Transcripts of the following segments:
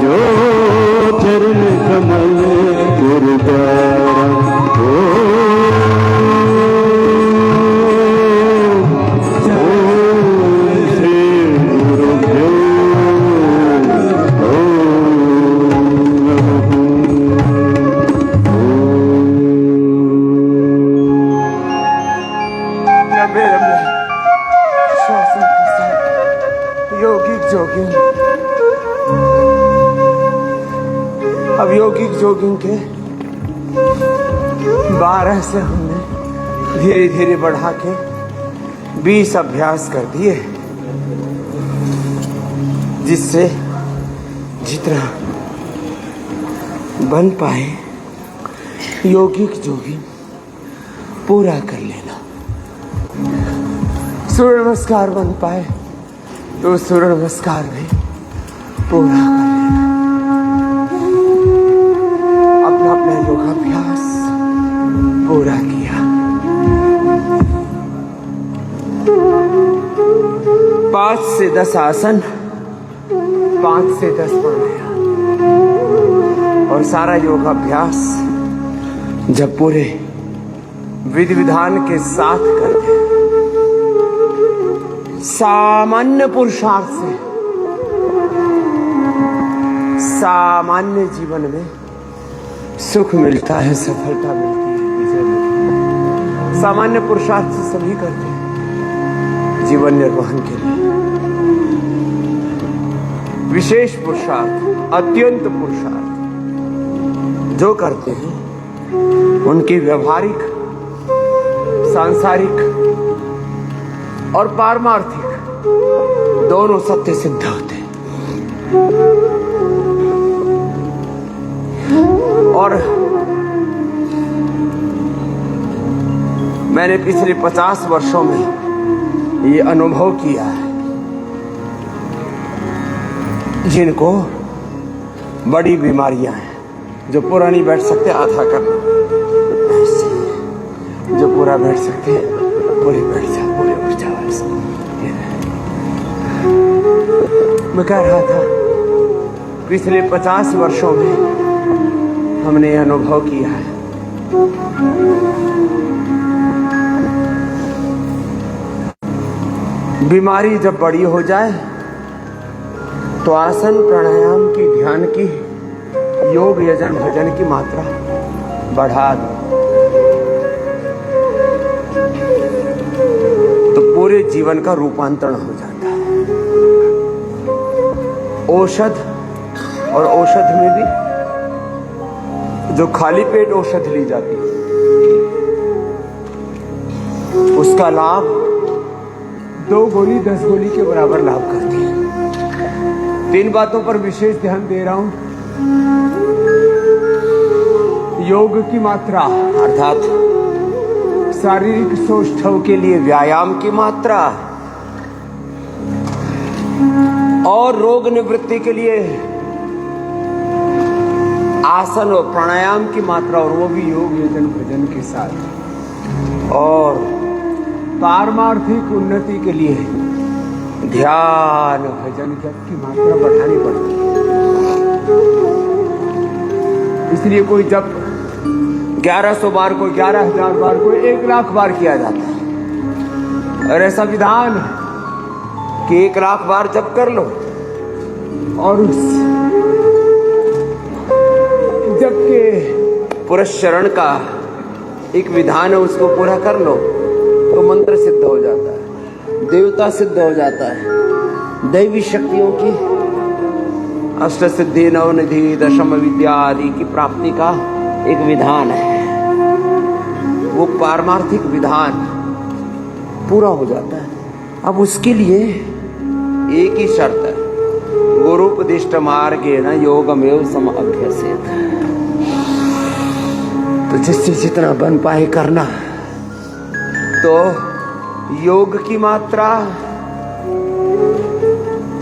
जो चरण कमल गुरुद्वारा अब यौगिक जोगिंग के 12 से हमने धीरे धीरे बढ़ा के 20 अभ्यास कर दिए, जिससे जितना बन पाए यौगिक जोगिंग पूरा कर लेना। सूर्य नमस्कार बन पाए तो सूर्य नमस्कार भी पूरा कर लेना। अपना अपना योगाभ्यास पूरा किया। 5 से 10 आसन, 5 से 10 प्राणायाम और सारा योगाभ्यास जब पूरे विधि विधान के साथ करते हैं, सामान्य पुरुषार्थ से सामान्य जीवन में सुख मिलता है, सफलता मिलती है, विजय मिलती है। सामान्य पुरुषार्थ से सभी करते हैं जीवन निर्वहन के लिए। विशेष पुरुषार्थ, अत्यंत पुरुषार्थ जो करते हैं उनकी व्यवहारिक, सांसारिक और पारमार्थिक दोनों सत्य सिद्ध होते हैं। और मैंने पिछले 50 वर्षों में ये अनुभव किया है, जिनको बड़ी बीमारियां हैं, जो पूरा नहीं बैठ सकते आधा करना, जो पूरा बैठ सकते हैं पूरे बैठ जाओ, पूरे उठ जाओ। मैं कह रहा था पिछले 50 वर्षों में हमने अनुभव किया है। बीमारी जब बड़ी हो जाए तो आसन, प्राणायाम की, ध्यान की, योग, यजन, भजन की मात्रा बढ़ा दो तो पूरे जीवन का रूपांतरण हो जाता है। औषध और औषध में भी जो खाली पेट औषध ली जाती है उसका लाभ 2 गोली 10 गोली के बराबर लाभ करती है। 3 बातों पर विशेष ध्यान दे रहा हूं। योग की मात्रा अर्थात शारीरिक सौष्ठव के लिए व्यायाम की मात्रा और रोग निवृत्ति के लिए आसन और प्राणायाम की मात्रा, और वो भी योग, यजन, भजन के साथ, और पारमार्थिक उन्नति के लिए ध्यान, भजन, जप की मात्रा बढ़ानी पड़ती है। इसलिए कोई जप 1100 बार, कोई 11,000 बार, कोई 1,00,000 बार किया जाता है। और ऐसा विधान कि 1,00,000 बार जप कर लो और उस जप के पुरस्चरण का एक विधान है, उसको पूरा कर लो तो मंत्र सिद्ध हो जाता है, देवता सिद्ध हो जाता है। दैवी शक्तियों की अष्ट सिद्धि, नवनिधि, दशम विद्या आदि की प्राप्ति का एक विधान है। वो पारमार्थिक विधान पूरा हो जाता है। अब उसके लिए एक ही शर्त है, गुरुपदिष्ट मार्गेण योगमेव समअभ्यसेत्। तो जिससे जितना बन पाए करना। तो योग की मात्रा,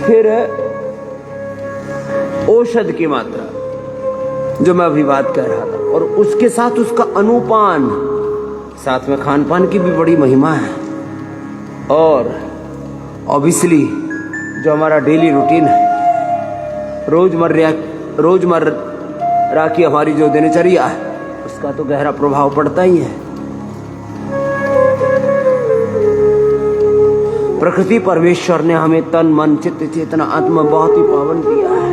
फिर औषध की मात्रा जो मैं अभी बात कर रहा था, और उसके साथ उसका अनुपान, साथ में खान पान की भी बड़ी महिमा है। और ऑब्वियसली जो हमारा डेली रूटीन है, रोजमर्रा की हमारी जो दिनचर्या है उसका तो गहरा प्रभाव पड़ता ही है। प्रकृति परमेश्वर ने हमें तन मन चित्त चेतना आत्मा बहुत ही पावन दिया है।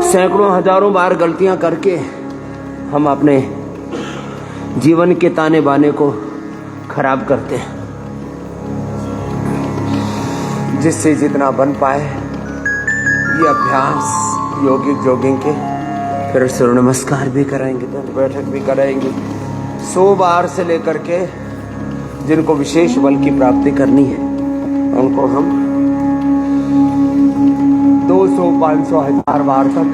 सैकड़ों हजारों बार गलतियां करके हम अपने जीवन के ताने बाने को खराब करते हैं। जिससे जितना बन पाए ये अभ्यास योगिक जोगिंग के, फिर सूर्य नमस्कार भी कराएंगे, दंड बैठक भी कराएंगे। 100 बार से लेकर के जिनको विशेष बल की प्राप्ति करनी है उनको हम 200, 500, 1000 बार तक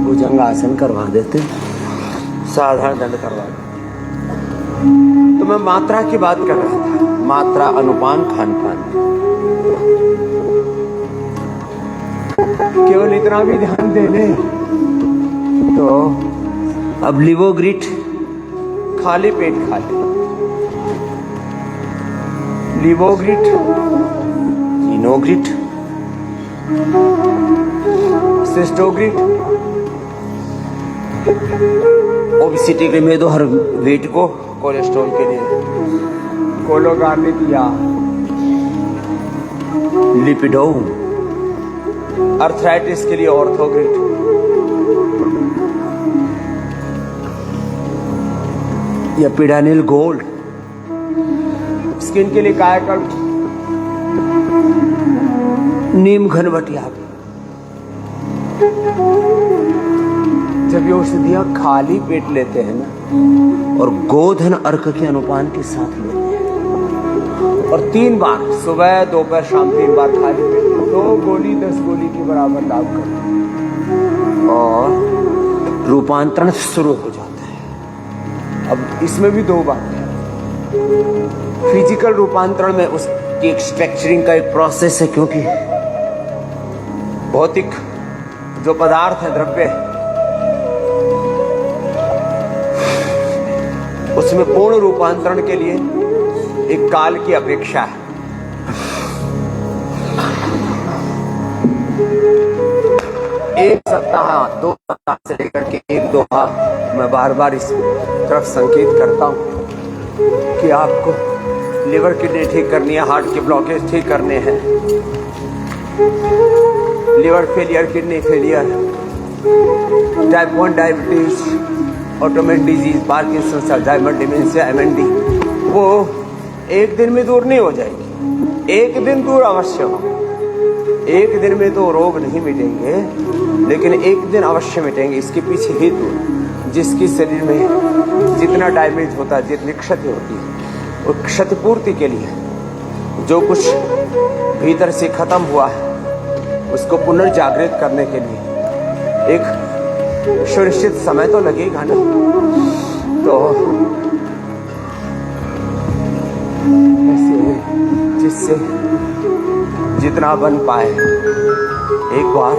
भुजंगासन करवा देते, साधारण दंड करवा देते। तो मैं मात्रा की बात कर रहा था, मात्रा, अनुपान, खान पान। केवल इतना भी ध्यान दे ले तो अब लिवोग्रिट खाली पेट खा ले। लिवोग्रिट, जीनोग्रिट, सिस्टोग्रिट, ओबेसिटी के में तो हर वेट को कोलेस्ट्रॉल के लिए, कोलोगार्निक या लिपिडोम, अर्थराइटिस के लिए ऑर्थोग्रिट, या पिडानिल गोल्ड, स्किन के लिए कायाकल्प, नीम घनवटिया। जब ये औषधियां खाली पेट लेते हैं ना और गोधन अर्क के अनुपान के साथ लेते हैं और 3 बार सुबह दोपहर शाम 3 बार खाली पेट, 2 गोली 10 गोली के बराबर लाभ करते हैं और रूपांतरण शुरू हो जाता है। अब इसमें भी 2 बात है। फिजिकल रूपांतरण में उसकी एक स्ट्रक्चरिंग का एक प्रोसेस है, क्योंकि भौतिक जो पदार्थ है, द्रव्य, उसमें पूर्ण रूपांतरण के लिए एक काल की अपेक्षा है। एक सप्ताह 2 सप्ताह से लेकर के 1-2 माह मैं बार बार इस तरफ संकेत करता हूं कि आपको लिवर किडनी ठीक करनी है, हार्ट के ब्लॉकेज ठीक करने हैं, liver failure, kidney failure, type 1 diabetes, autoimmune disease, Parkinson's, Alzheimer's, dementia, MND, वो एक दिन में दूर नहीं हो जाएगी। एक दिन दूर अवश्य हो। एक दिन में तो रोग नहीं मिटेंगे, लेकिन एक दिन अवश्य मिटेंगे। इसके पीछे हेतु जिसकी शरीर में जितना डैमेज होता है, जितनी क्षति होती है, वो क्षतिपूर्ति के लिए जो कुछ भीतर से खत्म हुआ है उसको पुनर्जागृत करने के लिए एक सुनिश्चित समय तो लगेगा ना। तो ऐसे जिससे जितना बन पाए एक बार,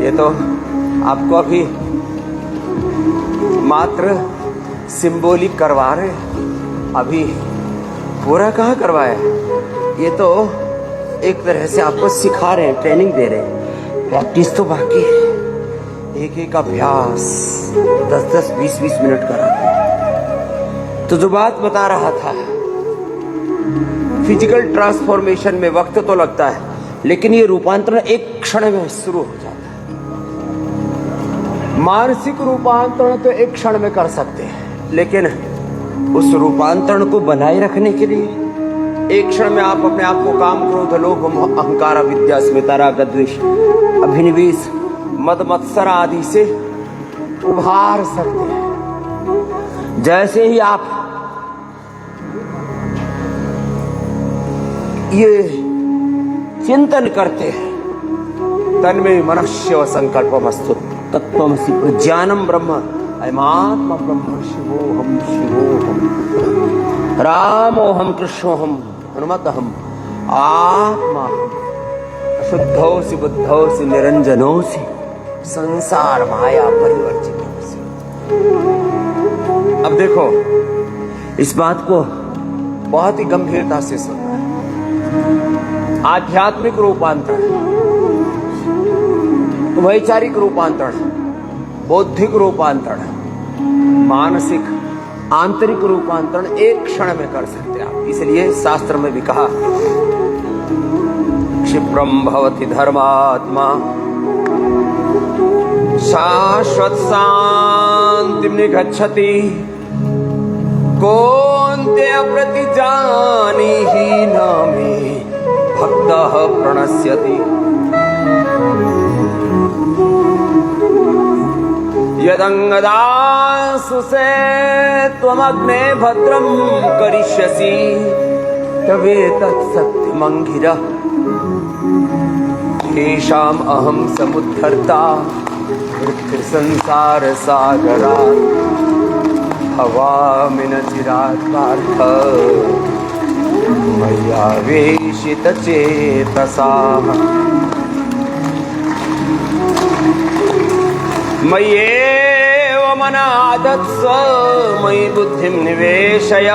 ये तो आपको अभी मात्र सिंबॉलिक करवा रहे, अभी पूरा कहाँ करवाया। ये तो एक तरह से आपको सिखा रहे हैं, ट्रेनिंग दे रहे हैं, प्रैक्टिस तो बाकी है। एक एक अभ्यास 10-10, 20-20 मिनट कराते हैं। तो जो बात बता रहा था, फिजिकल ट्रांसफॉर्मेशन में वक्त तो लगता है, लेकिन ये रूपांतरण एक क्षण में शुरू हो जाता है। मानसिक रूपांतरण तो एक क्षण में कर सकते हैं, लेकिन उस रूपांतरण को बनाए रखने के लिए एक क्षण में आप अपने आप को काम, क्रोध, लोभ, अहंकार, अविद्या, अस्मिता, राग, द्वेष, अभिनिवेश, मद, मत्सर आदि से उभार सकते हैं। जैसे ही आप ये चिंतन करते हैं, तन्मे मनस्य संकल्पमस्तु तत्त्वमसि प्रज्ञानम ब्रह्म अयमात्मा ब्रह्म शिवोहम शिवोहम रामोहम कृष्णोहम हनुमतहम आत्मा शुद्धोसि बुद्धोसि निरंजनोसि संसार माया परिवर्तितोसि। अब देखो, इस बात को बहुत ही गंभीरता से सुनना है। आध्यात्मिक रूपांतरण वैचारिक रूपांतरण, बौद्धिक रूपांतरण, मानसिक आंतरिक रूपांतरण एक क्षण में कर सकते हैं आप। इसलिए शास्त्र में भी कहा क्षिप्रम भवति धर्मात्मा शाश्वत शांतिं निगच्छति कौन्तेय प्रतिजानीहि न मे भक्तः प्रणश्यति। यदंगदासु से त्वमग्ने भद्रं करिष्यसि तवेतत् सत्यमंगिरः तेषाम् अहं समुद्धर्ता मृत्युसंसार सागरात् भवामि न चिरात् पार्थ मय्यावेशितचेतसाः। मय्येव मनाधत्स्व मयि बुद्धिं निवेशय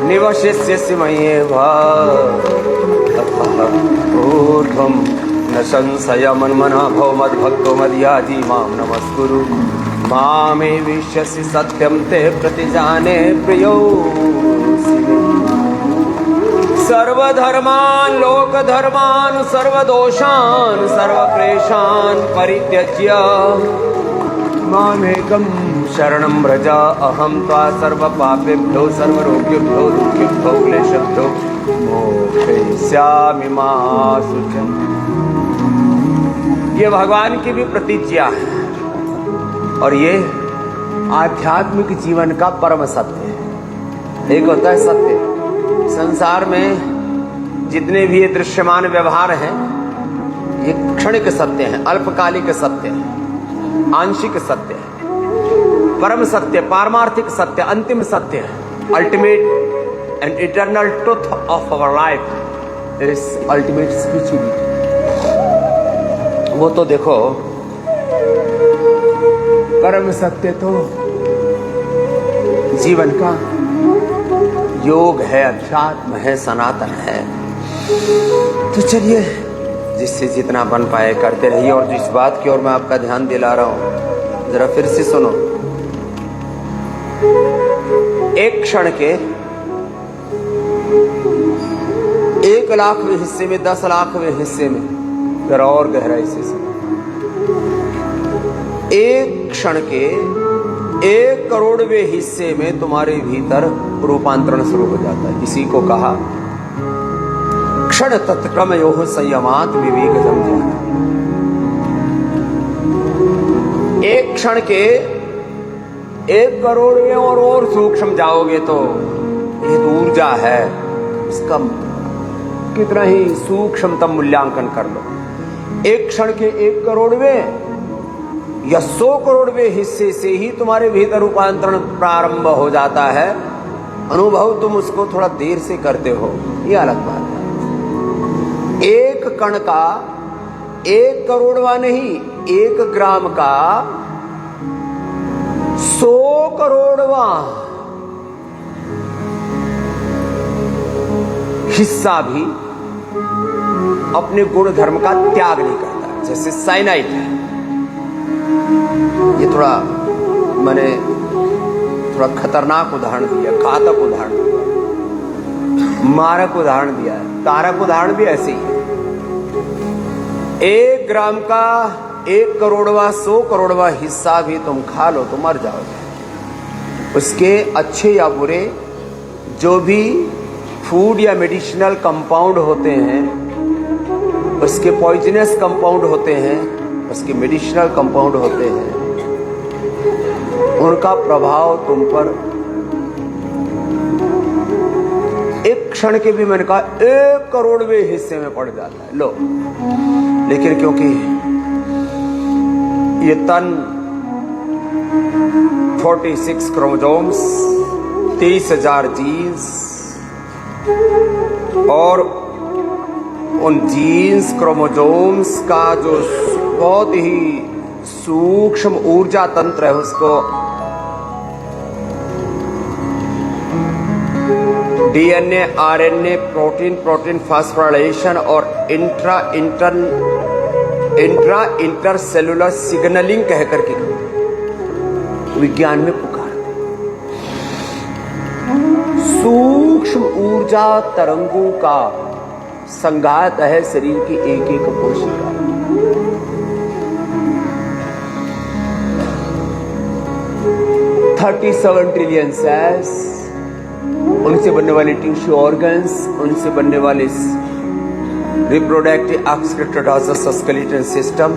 निवशिष्यसि मय्येव ततः ऊर्ध्वं न संशय मन्मना भव मद्भक्तो मद्याजी मां नमस्कुरु मामे विश्यसि सत्यं ते प्रतिजाने प्रियोऽसि मे। सर्वधर्मान् लोकधर्मान् सर्वदोषान् सर्वक्लेशान् परित्यज्य मामेकं शरणं व्रज अहं त्वा सर्वपापेभ्यो सर्वरोगेभ्यो दुःखेभ्यो क्लेशेभ्यो मोक्षयिष्यामि मा शुचम्। ये भगवान की भी प्रतिज्ञा है और ये आध्यात्मिक जीवन का परम सत्य है। एक होता है सत्य, संसार में जितने भी ये दृश्यमान व्यवहार हैं ये क्षणिक सत्य हैं, अल्पकालिक सत्य हैं, आंशिक सत्य है। परम सत्य, पारमार्थिक सत्य, अंतिम सत्य है, ultimate and eternal truth of our life is ultimate spirituality. वो तो देखो परम सत्य तो जीवन का योग है, अध्यात्म है, सनातन है। तो चलिए जिससे जितना बन पाए करते रहिए। और जिस बात की ओर मैं आपका ध्यान दिला रहा हूं जरा फिर से सुनो। एक क्षण के 1 लाखवें हिस्से में 10 लाखवें हिस्से में जरा और गहराई से सुनो। एक क्षण के 1 करोड़वें हिस्से में तुम्हारे भीतर रूपांतरण शुरू हो जाता है। इसी को कहा क्षण तत्क्रम योह संयमात विवेक समझा। एक क्षण के 1 करोड़वें और सूक्ष्म जाओगे तो ये तो ऊर्जा है, इसका कितना ही सूक्ष्मतम मूल्यांकन कर लो। एक क्षण के 1 करोड़वें या 100 करोड़वें हिस्से से ही तुम्हारे भीतर रूपांतरण प्रारंभ हो जाता है। अनुभव तुम उसको थोड़ा देर से करते हो, ये अलग बात है। एक कण का 1 करोड़वा नहीं, 1 ग्राम का 100 करोड़वा हिस्सा भी अपने गुण धर्म का त्याग नहीं करता। जैसे साइनाइड है, ये थोड़ा मैंने थोड़ा खतरनाक उदाहरण दिया, घातक उदाहरण दिया, मारक उदाहरण दिया है। तारक उदाहरण भी ऐसे ही है। 1 ग्राम का 1 करोड़वा 100 करोड़वा हिस्सा भी तुम खा लो तो मर जाओगे। उसके अच्छे या बुरे जो भी फूड या मेडिसिनल कंपाउंड होते हैं, उसके पॉइजनस कंपाउंड होते हैं, उसके मेडिसिनल कंपाउंड होते हैं, उनका प्रभाव तुम पर एक क्षण के भी मैंने कहा 1 करोड़वें हिस्से में पड़ जाता है। लो, लेकिन क्योंकि ये तन 46 क्रोमोसोम्स, 23,000 जीन्स और उन जीन्स क्रोमोसोम्स का जो बहुत ही सूक्ष्म ऊर्जा तंत्र है, उसको DNA, RNA, protein, protein phosphorylation और इंटर सेलुलर सिग्नलिंग कह करके विज्ञान में पुकारते। सूक्ष्म ऊर्जा तरंगों का संघात है शरीर की एक एक कोशिका। $37 ट्रिलियन सेल्स, उनसे बनने वाले टिश्यू ऑर्गन्स, उनसे बनने वाले रिप्रोडक्टिव एक्सक्रीटोर स्केलेटल सिस्टम,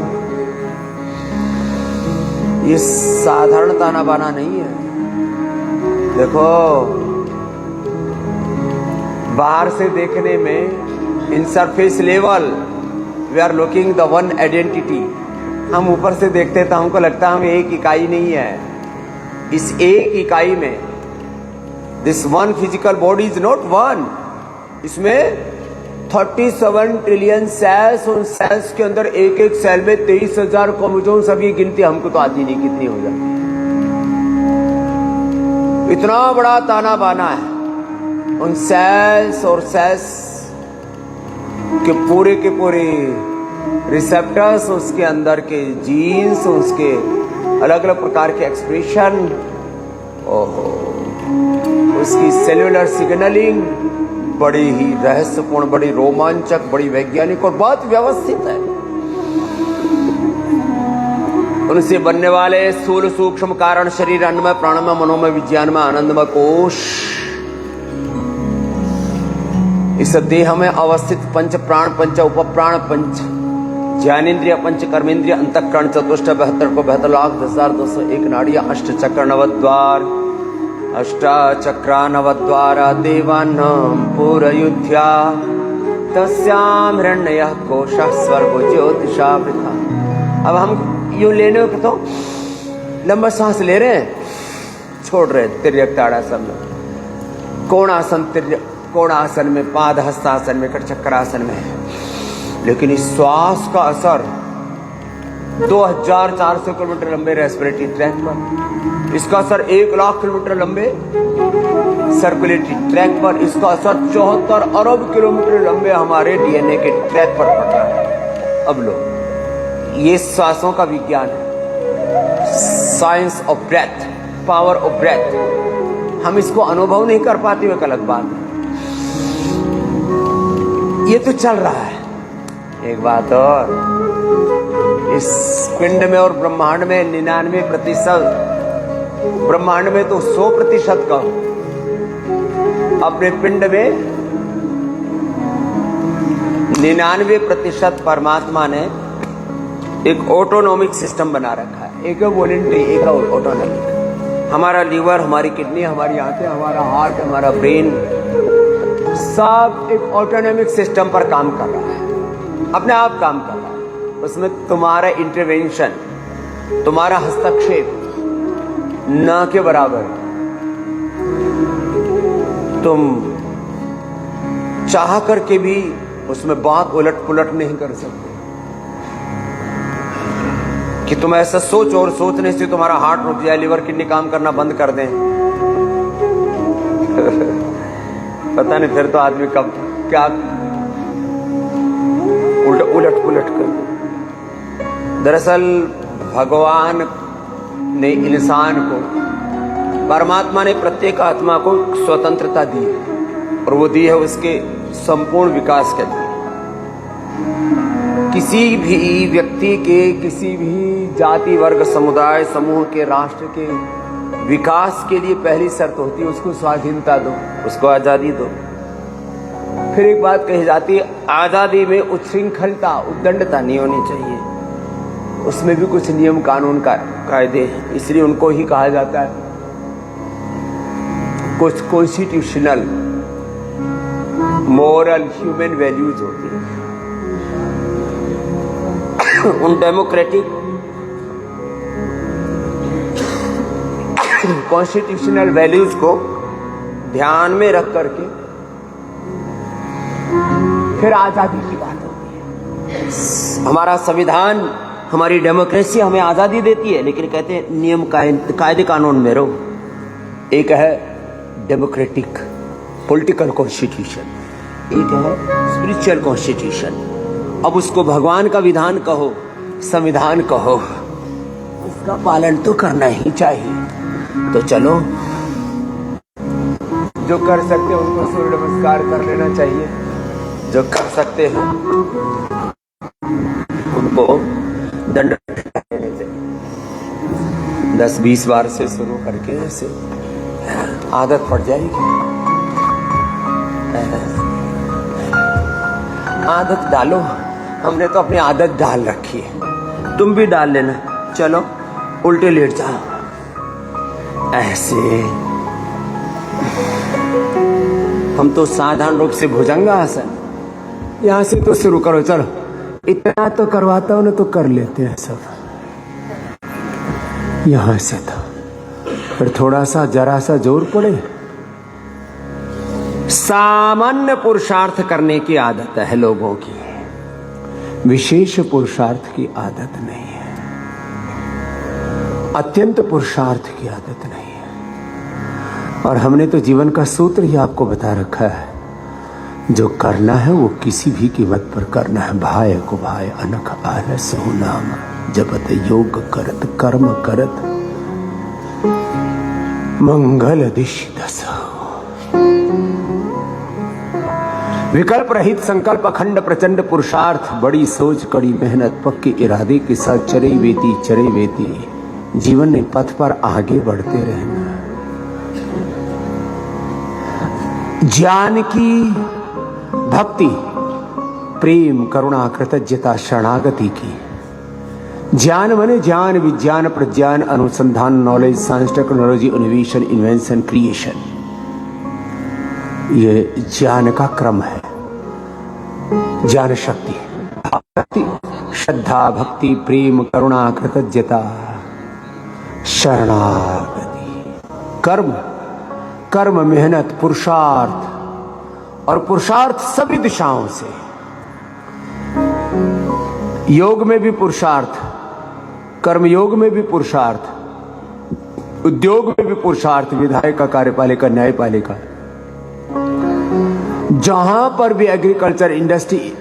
ये साधारण ताना बाना नहीं है। देखो, बाहर से देखने में in surface level we are looking the one identity. हम ऊपर से देखते तो हमको लगता है हम एक इकाई नहीं है। इस एक इकाई में this one physical body is not one. इसमें 37 ट्रिलियन सेल्स, उन सेल्स के अंदर एक एक सेल में 23,000 क्रोमोसोम्स। सब ये गिनती हमको तो आती नहीं कितनी हो जाती। इतना बड़ा ताना बाना है उन सेल्स और सेल्स के पूरे रिसेप्टर्स, उसके अंदर के जीन्स, उसके अलग अलग प्रकार के एक्सप्रेशन, उसकी सेल्यूलर सिग्नलिंग बड़ी ही रहस्यपूर्ण, बड़ी रोमांचक, बड़ी वैज्ञानिक और बहुत व्यवस्थित है। उनसे बनने वाले स्थूल सूक्ष्म कारण शरीर, अन्नमय, प्राणमय, मनोमय, विज्ञानमय, आनंदमय कोश, इस देह में अवस्थित पंच प्राण, पंच उपप्राण, पंच ज्ञानेन्द्रिय, पंच कर्मेंद्रिय, अंतःकरण, चतुष्ट 72,10,10,201 नाड़ियां, अष्ट चक्र नवद्वार, अष्टाचक्रा नवद्वार देवानां पूरयुध्या, तस्यां हिरण्यः कोशः स्वर्गो ज्योतिषावृतः। अब हम यूं लेने को तो लंबा सांस ले रहे हैं, छोड़ रहे तिर्यक ताड़ासन में, कोणासन में, पाद हस्तासन में, कटचक्रासन में। लेकिन इस श्वास का असर 2,400 किलोमीटर लंबे रेस्पिरेटरी ट्रैक पर, इसका असर 1,00,000 किलोमीटर लंबे सर्कुलेटरी ट्रैक पर, इसका असर 74 अरब किलोमीटर लंबे हमारे डीएनए के ट्रैक पर पड़ रहा है। अब लो, ये श्वासों का विज्ञान है, science of breath, power of breath. हम इसको अनुभव नहीं कर पाते, एक अलग बात है। ये तो चल रहा है। एक बात और, इस पिंड में और ब्रह्मांड में 99%, ब्रह्मांड में तो 100% का, अपने पिंड में 99% परमात्मा ने एक ऑटोनॉमिक सिस्टम बना रखा है। एक वॉलंटरी, एक ऑटोनॉमिक। हमारा लीवर, हमारी किडनी, हमारी आंखें, हमारा हार्ट, हमारा ब्रेन, सब एक ऑटोनॉमिक सिस्टम पर काम कर रहा है, अपने आप काम कर रहा है। उसमें तुम्हारा इंटरवेंशन, तुम्हारा हस्तक्षेप ना के बराबर। तुम चाह करके भी उसमें बात उलट पुलट नहीं कर सकते कि तुम ऐसा सोच और सोचने से तुम्हारा हार्ट रुक जाए, लिवर किडनी काम करना बंद कर दें। पता नहीं फिर तो आदमी कब क्या उलट पुलट कर। दरअसल भगवान ने इंसान को, परमात्मा ने प्रत्येक आत्मा को स्वतंत्रता दी है, और वो दी है उसके संपूर्ण विकास के लिए। किसी भी व्यक्ति के, किसी भी जाति, वर्ग, समुदाय, समूह के, राष्ट्र के विकास के लिए पहली शर्त होती है उसको स्वाधीनता दो, उसको आजादी दो। फिर एक बात कही जाती है, आजादी में उच्छृंखलता, उद्दंडता नहीं होनी चाहिए, उसमें भी कुछ नियम कानून का कायदे हैं। इसलिए उनको ही कहा जाता है कुछ कॉन्स्टिट्यूशनल मोरल ह्यूमन वैल्यूज होती हैं। उन डेमोक्रेटिक कॉन्स्टिट्यूशनल वैल्यूज को ध्यान में रख करके फिर आजादी की बात होती है। हमारा संविधान, हमारी डेमोक्रेसी हमें आजादी देती है, लेकिन कहते हैं नियम कायदे कानून में रहो। एक है डेमोक्रेटिक पॉलिटिकल कॉन्स्टिट्यूशन, एक है स्पिरिचुअल कॉन्स्टिट्यूशन। अब उसको भगवान का विधान कहो संविधान कहो, उसका पालन तो करना ही चाहिए। तो चलो, जो कर सकते हैं उनको सूर्य नमस्कार कर लेना चाहिए, जो कर सकते हैं उनको दंड देने चाहिए। 10-20 बार से शुरू करके ऐसे आदत पड़ जाएगी। आदत डालो, हमने तो अपनी आदत डाल रखी है, तुम भी डाल लेना। चलो उल्टे लेट जाओ ऐसे। हम तो साधारण रूप से भुजंगासन, यहां से तो शुरू करो। चलो, इतना तो करवाता हूं ना, तो कर लेते हैं सब। यहां से तो फिर थोड़ा सा जरा सा जोर पड़े। सामान्य पुरुषार्थ करने की आदत है लोगों की, विशेष पुरुषार्थ की आदत नहीं है, अत्यंत पुरुषार्थ की आदत नहीं है। और हमने तो जीवन का सूत्र ही आपको बता रखा है, जो करना है वो किसी भी कीमत पर करना है। भाय को भाय अनख आलस हो नाम, जपत योग करत कर्म करत मंगल दिश दस। विकल्प रहित संकल्प अखंड प्रचंड पुरुषार्थ, बड़ी सोच कड़ी मेहनत पक्के इरादे के साथ चरे वेती जीवन ने पथ पर आगे बढ़ते रहना। ज्ञान की भक्ति, प्रेम, करुणा, कृतज्ञता, शरणागति की। ज्ञान माने ज्ञान, विज्ञान, प्रज्ञान, अनुसंधान, knowledge, science, technology, innovation, invention, creation. ये ज्ञान का क्रम है। ज्ञान शक्ति, भक्ति, श्रद्धा, भक्ति, प्रेम, करुणा, कृतज्ञता, शरणागति। कर्म, कर्म, मेहनत, पुरुषार्थ, और पुरुषार्थ सभी दिशाओं से। योग में भी पुरुषार्थ, कर्म योग में भी पुरुषार्थ, उद्योग में भी पुरुषार्थ, विधायिका, कार्यपालिका, न्यायपालिका, जहां पर भी एग्रीकल्चर इंडस्ट्री,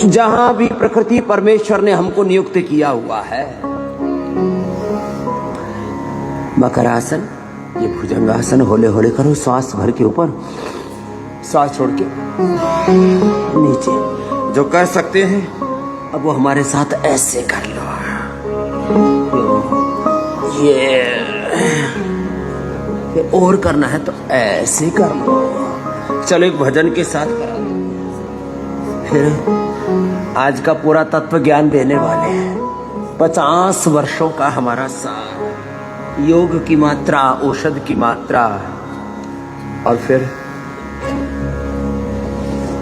जहां भी प्रकृति परमेश्वर ने हमको नियुक्त किया हुआ है। मकरासन, ये भुजंगासन होले होले करो, श्वास भर के ऊपर, श्वास छोड़ के नीचे। जो कर सकते हैं अब वो हमारे साथ ऐसे कर लो। ये और करना है तो ऐसे कर लो। चलो एक भजन के साथ करा दो। फिर आज का पूरा तत्व ज्ञान देने वाले हैं। 50 वर्षों का हमारा साथ, योग की मात्रा, औषध की मात्रा, और फिर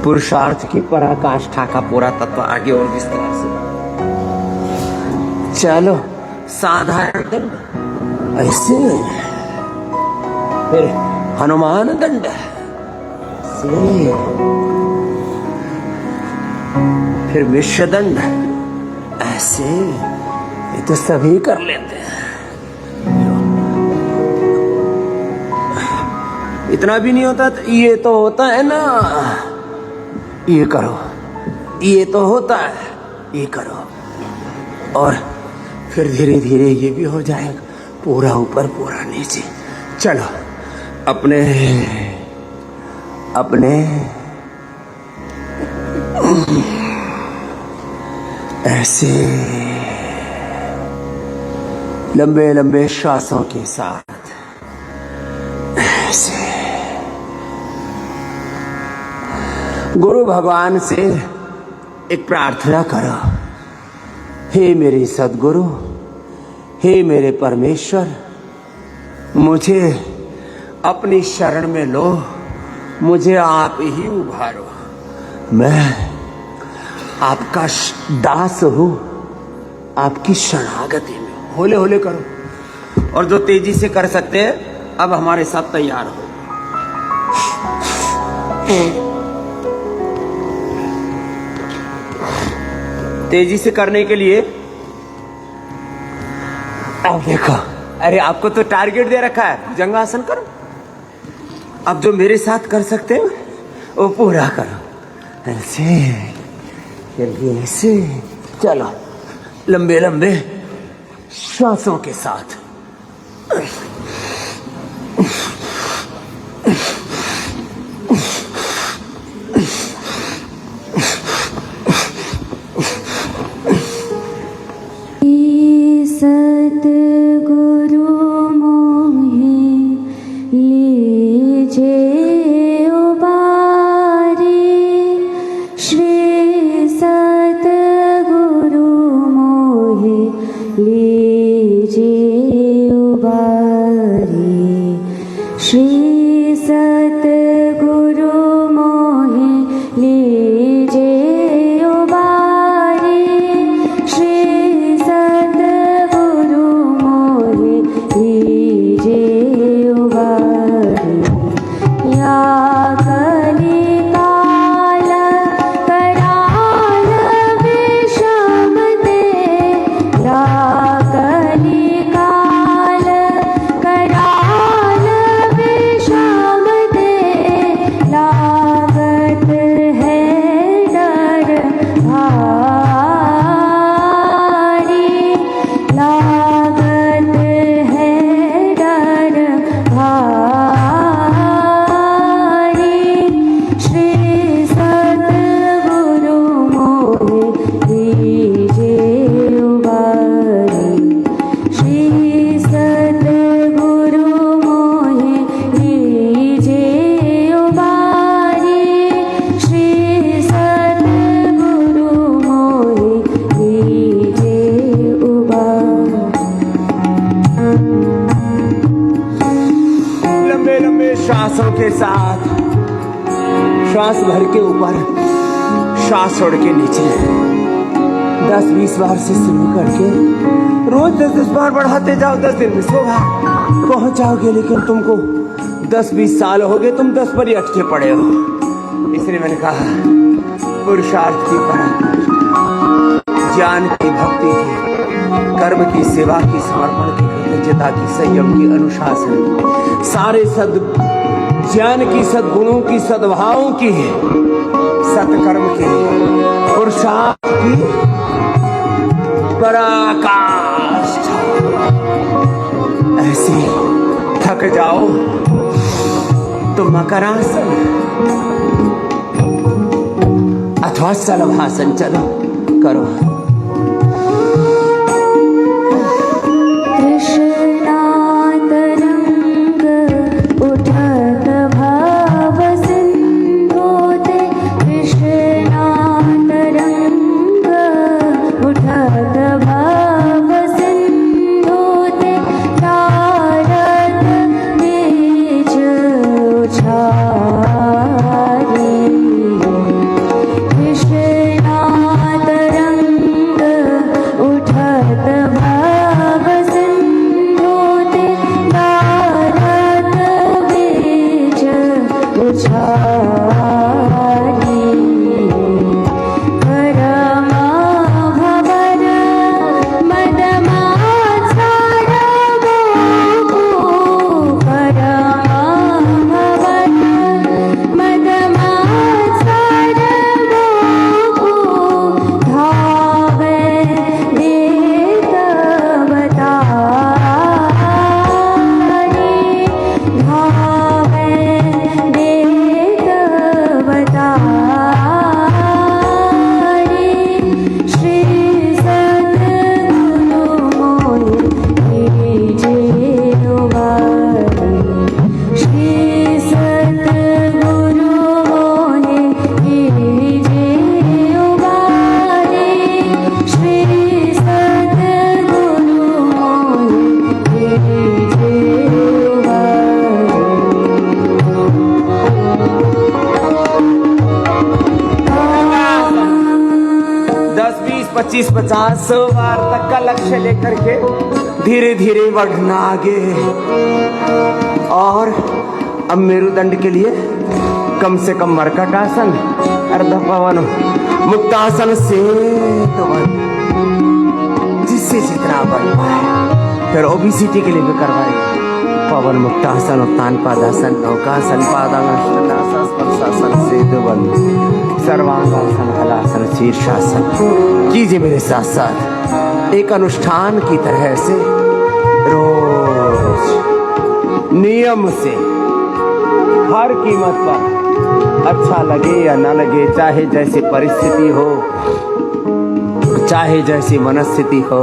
पुरुषार्थ की पराकाष्ठा का पूरा तत्व आगे और विस्तार से। चलो साधारण दंड ऐसे, फिर हनुमान दंड ऐसे, फिर विश्वदंड ऐसे। ये तो सभी कर लेते हैं। इतना भी नहीं होता तो ये तो होता है ना, ये करो, ये तो होता है, ये करो। और फिर धीरे धीरे ये भी हो जाएगा, पूरा ऊपर पूरा नीचे। चलो अपने अपने ऐसे लंबे लंबे श्वासों के साथ ऐसे गुरु भगवान से एक प्रार्थना करो। हे मेरे सद्गुरु, हे मेरे परमेश्वर, मुझे अपनी शरण में लो, मुझे आप ही उभारो। मैं आपका दास हूं, आपकी शरणागति में। होले होले करो। और जो तेजी से कर सकते हैं अब हमारे साथ तैयार हो। तेजी से करने के लिए अब देखो, अरे आपको तो टारगेट दे रखा है, भुजंगासन करो। अब जो मेरे साथ कर सकते हो वो पूरा करो। ऐसे, ऐसे, चलो लंबे लंबे श्वासों के साथ। सतगुरु मोहे लीजे उबारे, श्री सतगुरु मोहे लीजे उबारे, श्री सतगुरु मोहे लीजे उबारे, श्री सतगुरु मोहे लीजे उबारे। या कलिकाल कराल विषम दे, या कलिकाल कराल विषम दे, लागत है डर भारी, लागत है डर भारी, श्री सतगुरु मोहे लीजे उबारे, श्री सतगुरु मोहे लीजे उबारे, श्री सतगुरु मोहे लीजे उबारे। लंबे लंबे श्वासों के साथ, श्वास भर के ऊपर, श्वास छोड़ के नीचे, 10-20 बार से शुरू करके रोज 10-10 बार बढ़ाते जाओ। 10 दिन में 100 बार पहुंच जाओगे। लेकिन तुमको 10-20 साल हो गए, तुम 10 पर ही अटके पड़े हो। इसलिए मैंने कहा पुरुषार्थ की परंपरा, ज्ञान की, भक्ति की, कर्म की, सेवा की, समर्पण की, कृतज्ञता की, संयम की, अनुशासन, सारे सद ज्ञान की, सद्गुणों की, सद्भावों की, सत्कर्म की, पुरुषार्थ की पराकाष्ठा। ऐसी थक जाओ तो मकरासन अथवा सलभासन चलो करो। कृष्णातरंग उठत भाव सिंधोते, कृष्णातरंग उठत भाव सिंधोते, तारक बीज उछारे, कृष्णातरंग उठत भाव सिंधोते, तारक बीज उछारे, परमा भवर मदमात्सर मोहो, परमा भवर मदमात्सर मोहो, धावे देत अवतारी, धावे देत अवतारी, श्री सतगुरु मोहे लीजे उबारे, श्री सतगुरु मोहे लीजे उबारे, श्री सतगुरु मोहे लीजे उबारे। 10, 20, 25, 50, 100 बार तक का लक्ष्य लेकर के धीरे धीरे बढ़ना आगे। और अब मेरुदंड के लिए कम से कम मरकटासन, अर्ध पवन मुक्तासन से तो बन, जिससे जितना बन पाए। फिर ओबीसीटी के लिए भी करवाए पवन मुक्तासन, उत्तान पादासन, नौकासन, पादांगनासन, स्पर्शासन, सेतु बंद, सर्वांगासन हलासन शीर्षासन कीजिए मेरे साथ साथ एक अनुष्ठान की तरह से रोज नियम से हर कीमत पर, अच्छा लगे या ना लगे, चाहे जैसी परिस्थिति हो, चाहे जैसी मनस्थिति हो,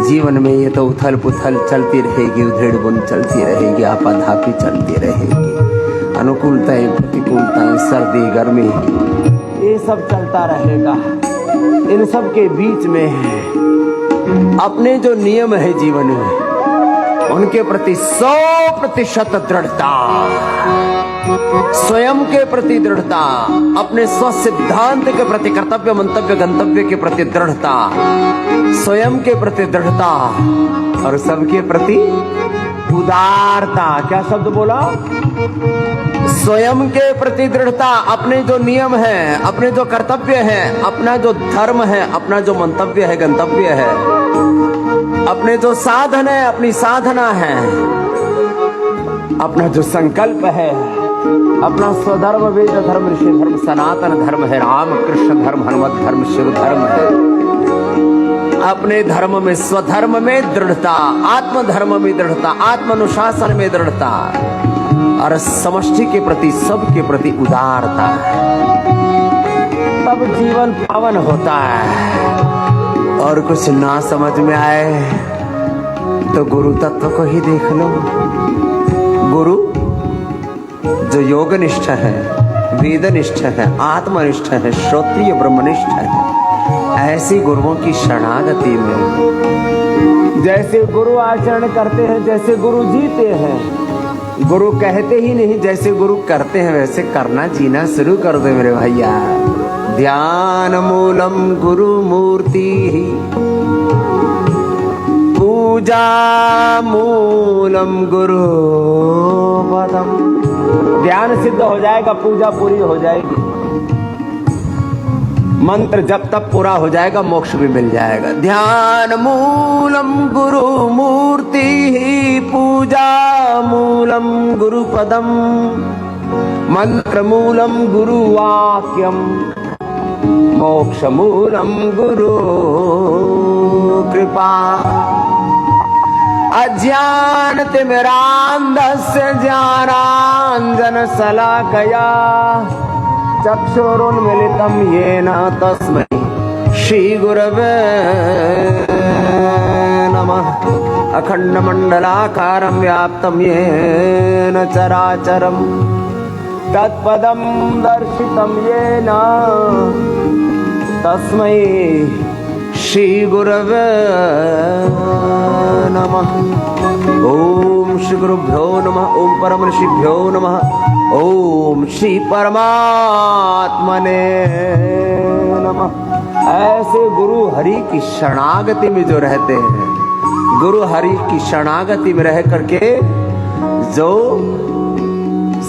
जीवन में ये तो उथल पुथल चलती रहेगी, उधेड़ बुन चलती रहेगी, आपाधापी चलती रहेगी, अनुकूलताएं प्रतिकूलताएं, सर्दी गर्मी, ये सब चलता रहेगा। इन सब के बीच में अपने जो नियम है जीवन में, उनके प्रति 100% दृढ़ता, स्वयं के प्रति दृढ़ता, अपने स्व सिद्धांत के प्रति, कर्तव्य मंतव्य गंतव्य के प्रति दृढ़ता, स्वयं के प्रति दृढ़ता और सबके प्रति उदारता। क्या शब्द बोला? स्वयं के प्रति दृढ़ता, अपने जो नियम है, अपने जो कर्तव्य है, अपना जो धर्म है, अपना जो मंतव्य है, गंतव्य है, अपने जो साधन है, अपनी साधना है, अपना जो संकल्प है, अपना स्वधर्म, वेद धर्म, ऋषि धर्म, सनातन धर्म है, राम कृष्ण धर्म, हनुमत धर्म, शिव धर्म है। अपने धर्म में, स्वधर्म में दृढ़ता, आत्म धर्म में दृढ़ता, आत्म अनुशासन में दृढ़ता और समष्टि के प्रति, सबके प्रति उदारता, तब जीवन पावन होता है। और कुछ ना समझ में आए तो गुरु तत्व को ही देख लो। गुरु जो योगनिष्ठ है, वेदनिष्ठ है, आत्मनिष्ठ है, श्रोत्रिय ब्रह्मनिष्ठ है, ऐसी गुरुओं की शरणागति में जैसे गुरु आचरण करते हैं, जैसे गुरु जीते हैं, गुरु कहते ही नहीं, जैसे गुरु करते हैं वैसे करना जीना शुरू कर दो मेरे भैया। ध्यान मूलम गुरु मूर्ति, पूजा मूलम गुरु पदम। ध्यान सिद्ध हो जाएगा, पूजा पूरी हो जाएगी, मंत्र जब तक पूरा हो जाएगा, मोक्ष भी मिल जाएगा। ध्यान मूलम गुरु मूर्ति, पूजा मूलम गुरु पदम, मंत्र मूलम गुरु वाक्यम, मोक्ष मूलम गुरु कृपा। अज्ञान तिमिरान्धस्य ज्ञानाञ्जन शलाकया चक्षुरुन्मीलितं येन तस्मै श्रीगुरवे नमः। अखण्डमण्डलाकारं व्याप्तं येन चराचरं तत्पदं दर्शितं येन तस्मै श्रीगुरवे नमः। ओम श्री गुरुभ्यो नमः, ओम परम ऋषिभ्यो नमः, ओम श्री परमात्मने नमः। ऐसे गुरु हरि की शरणागति में जो रहते हैं, गुरु हरि की शरणागति में रह करके जो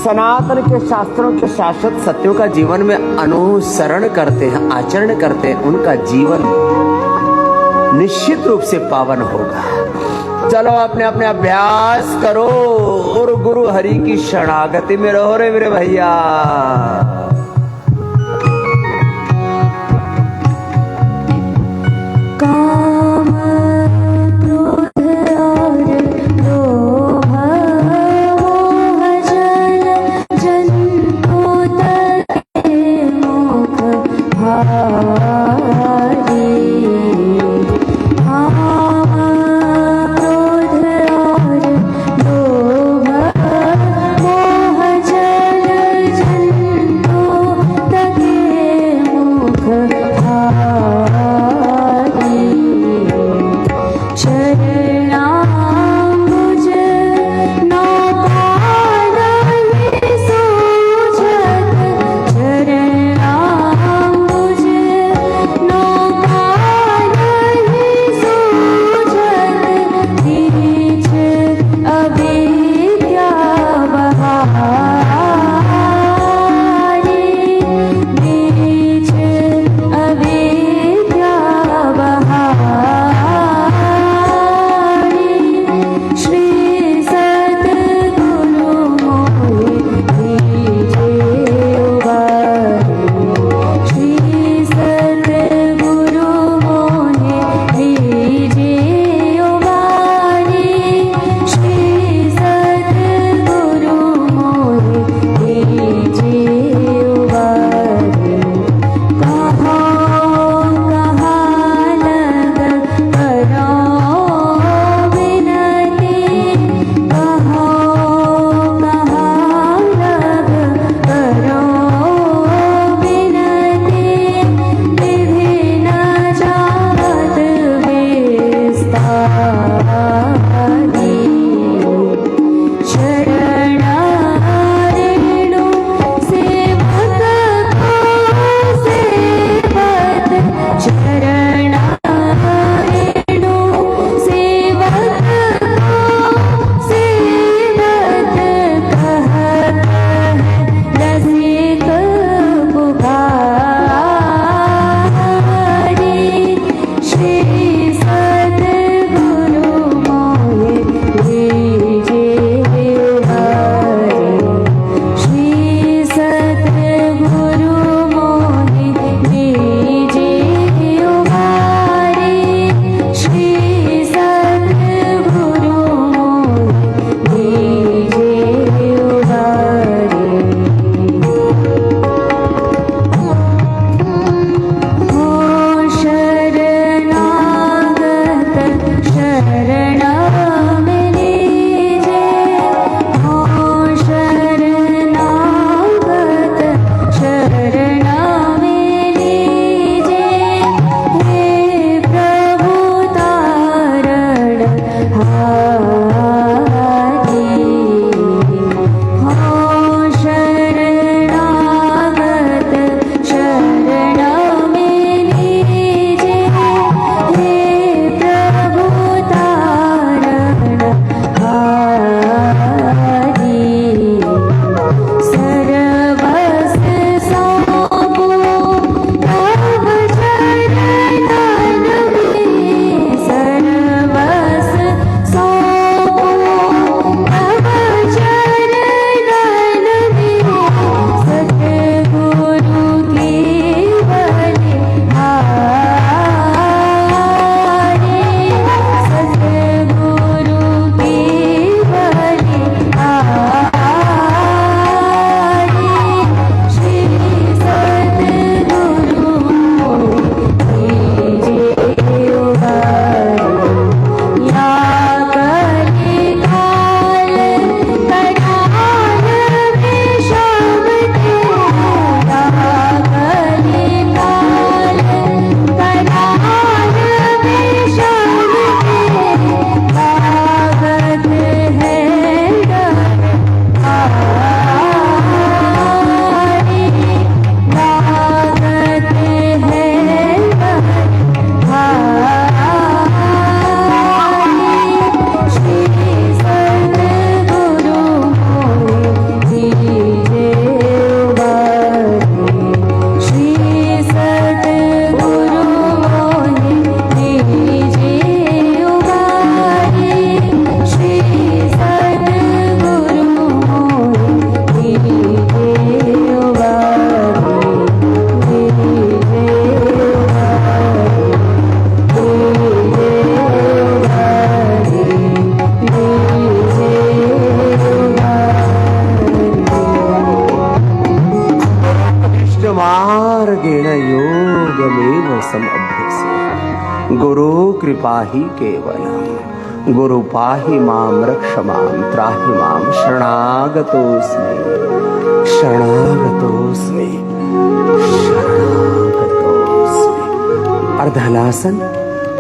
सनातन के शास्त्रों के शाश्वत सत्यों का जीवन में अनुसरण करते हैं, आचरण करते हैं, उनका जीवन निश्चित रूप से पावन होगा। चलो अपने अपने अभ्यास करो और गुरु हरि की शरणागति में रहो रे मेरे भैया। काम क्रोध और लोभ मोह जन को तके मोख भारी। काम क्रोध और लोभ मोह जन को तके मोख भारी। कृपा ही केवलम। गुरु पाहि माम रक्ष माम त्राहि माम शरणागतोस्मि शरणागतोस्मि शरणागतोस्मि। अर्धहलासन,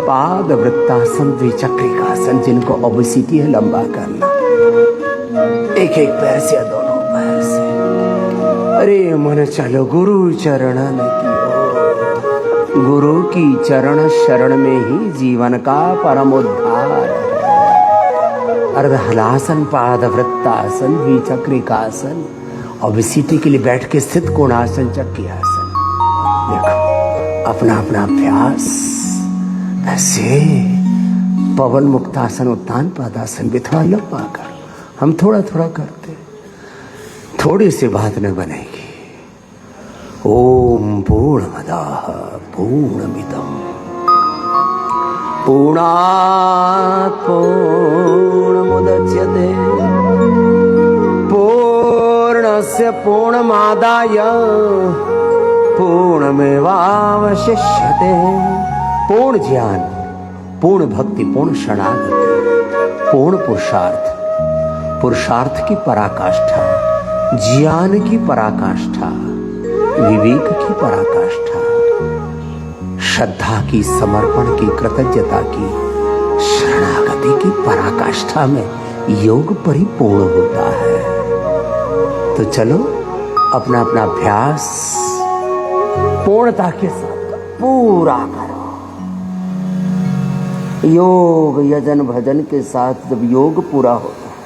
पाद वृत्तासन, द्विचक्रिकासन, जिनको ओबेसिटी है लंबा करना, एक एक पैर से या दोनों पैर से। अरे मन चलो गुरु चरणन की ओर। गुरु की चरण शरण में ही जीवन का परम उद्धार है। अर्धहलासन, पाद वृत्तासन, द्विचक्रिकासन, ओबेसिटी के लिए बैठ के स्थित कोणासन, चक्रियासन। देखो अपना अपना अभ्यास ऐसे। पवन मुक्तासन, उत्तान पादासन भी थोड़ा लंबा कर। हम थोड़ा थोड़ा करते, थोड़ी सी बात न बनेगी। ओम पूर्णमदः पूर्णमिदं पूर्णात् पूर्णमुदच्यते पूर्णस्य पूर्णमादाय पूर्णमेवावशिष्यते। पूर्ण ज्ञान, पूर्ण भक्ति, पूर्ण शरणागति, पूर्ण पुरुषार्थ, पुरुषार्थ की पराकाष्ठा, ज्ञान की पराकाष्ठा, विवेक की पराकाष्ठा, श्रद्धा की, समर्पण की, कृतज्ञता की, शरणागति की पराकाष्ठा में योग परिपूर्ण होता है। तो चलो अपना अपना अभ्यास पूर्णता के साथ पूरा करो। योग यजन भजन के साथ जब योग पूरा होता है,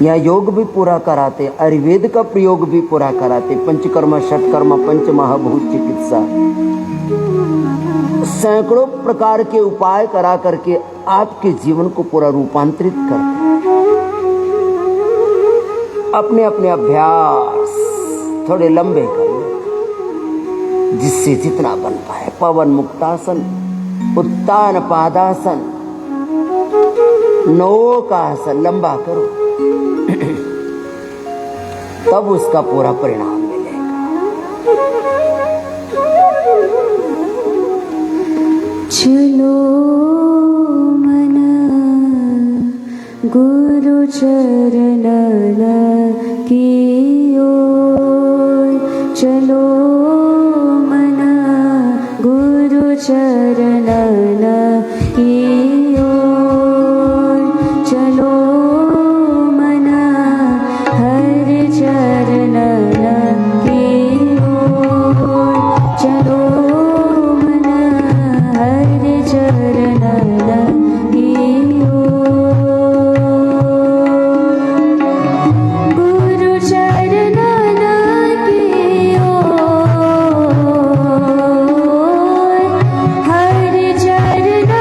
या योग भी पूरा कराते, आयुर्वेद का प्रयोग भी पूरा कराते, पंचकर्म षटकर्म पंचमहाभूत चिकित्सा, सैकड़ों प्रकार के उपाय करा करके आपके जीवन को पूरा रूपांतरित करते। अपने अपने अभ्यास थोड़े लंबे करें, जिससे जितना बन पाए। पवन मुक्तासन, उत्तान पादासन, नौकासन लंबा करो, तब उसका पूरा परिणाम मिलेगा। चलो मन गुरु चरणन की ओर, चलो मन गुरु चरणन की ओर, चलो मन हर चरणन की ओर, चलो मन हर चरणन की ओर। गुरु चरणन की ओर, हर चरणन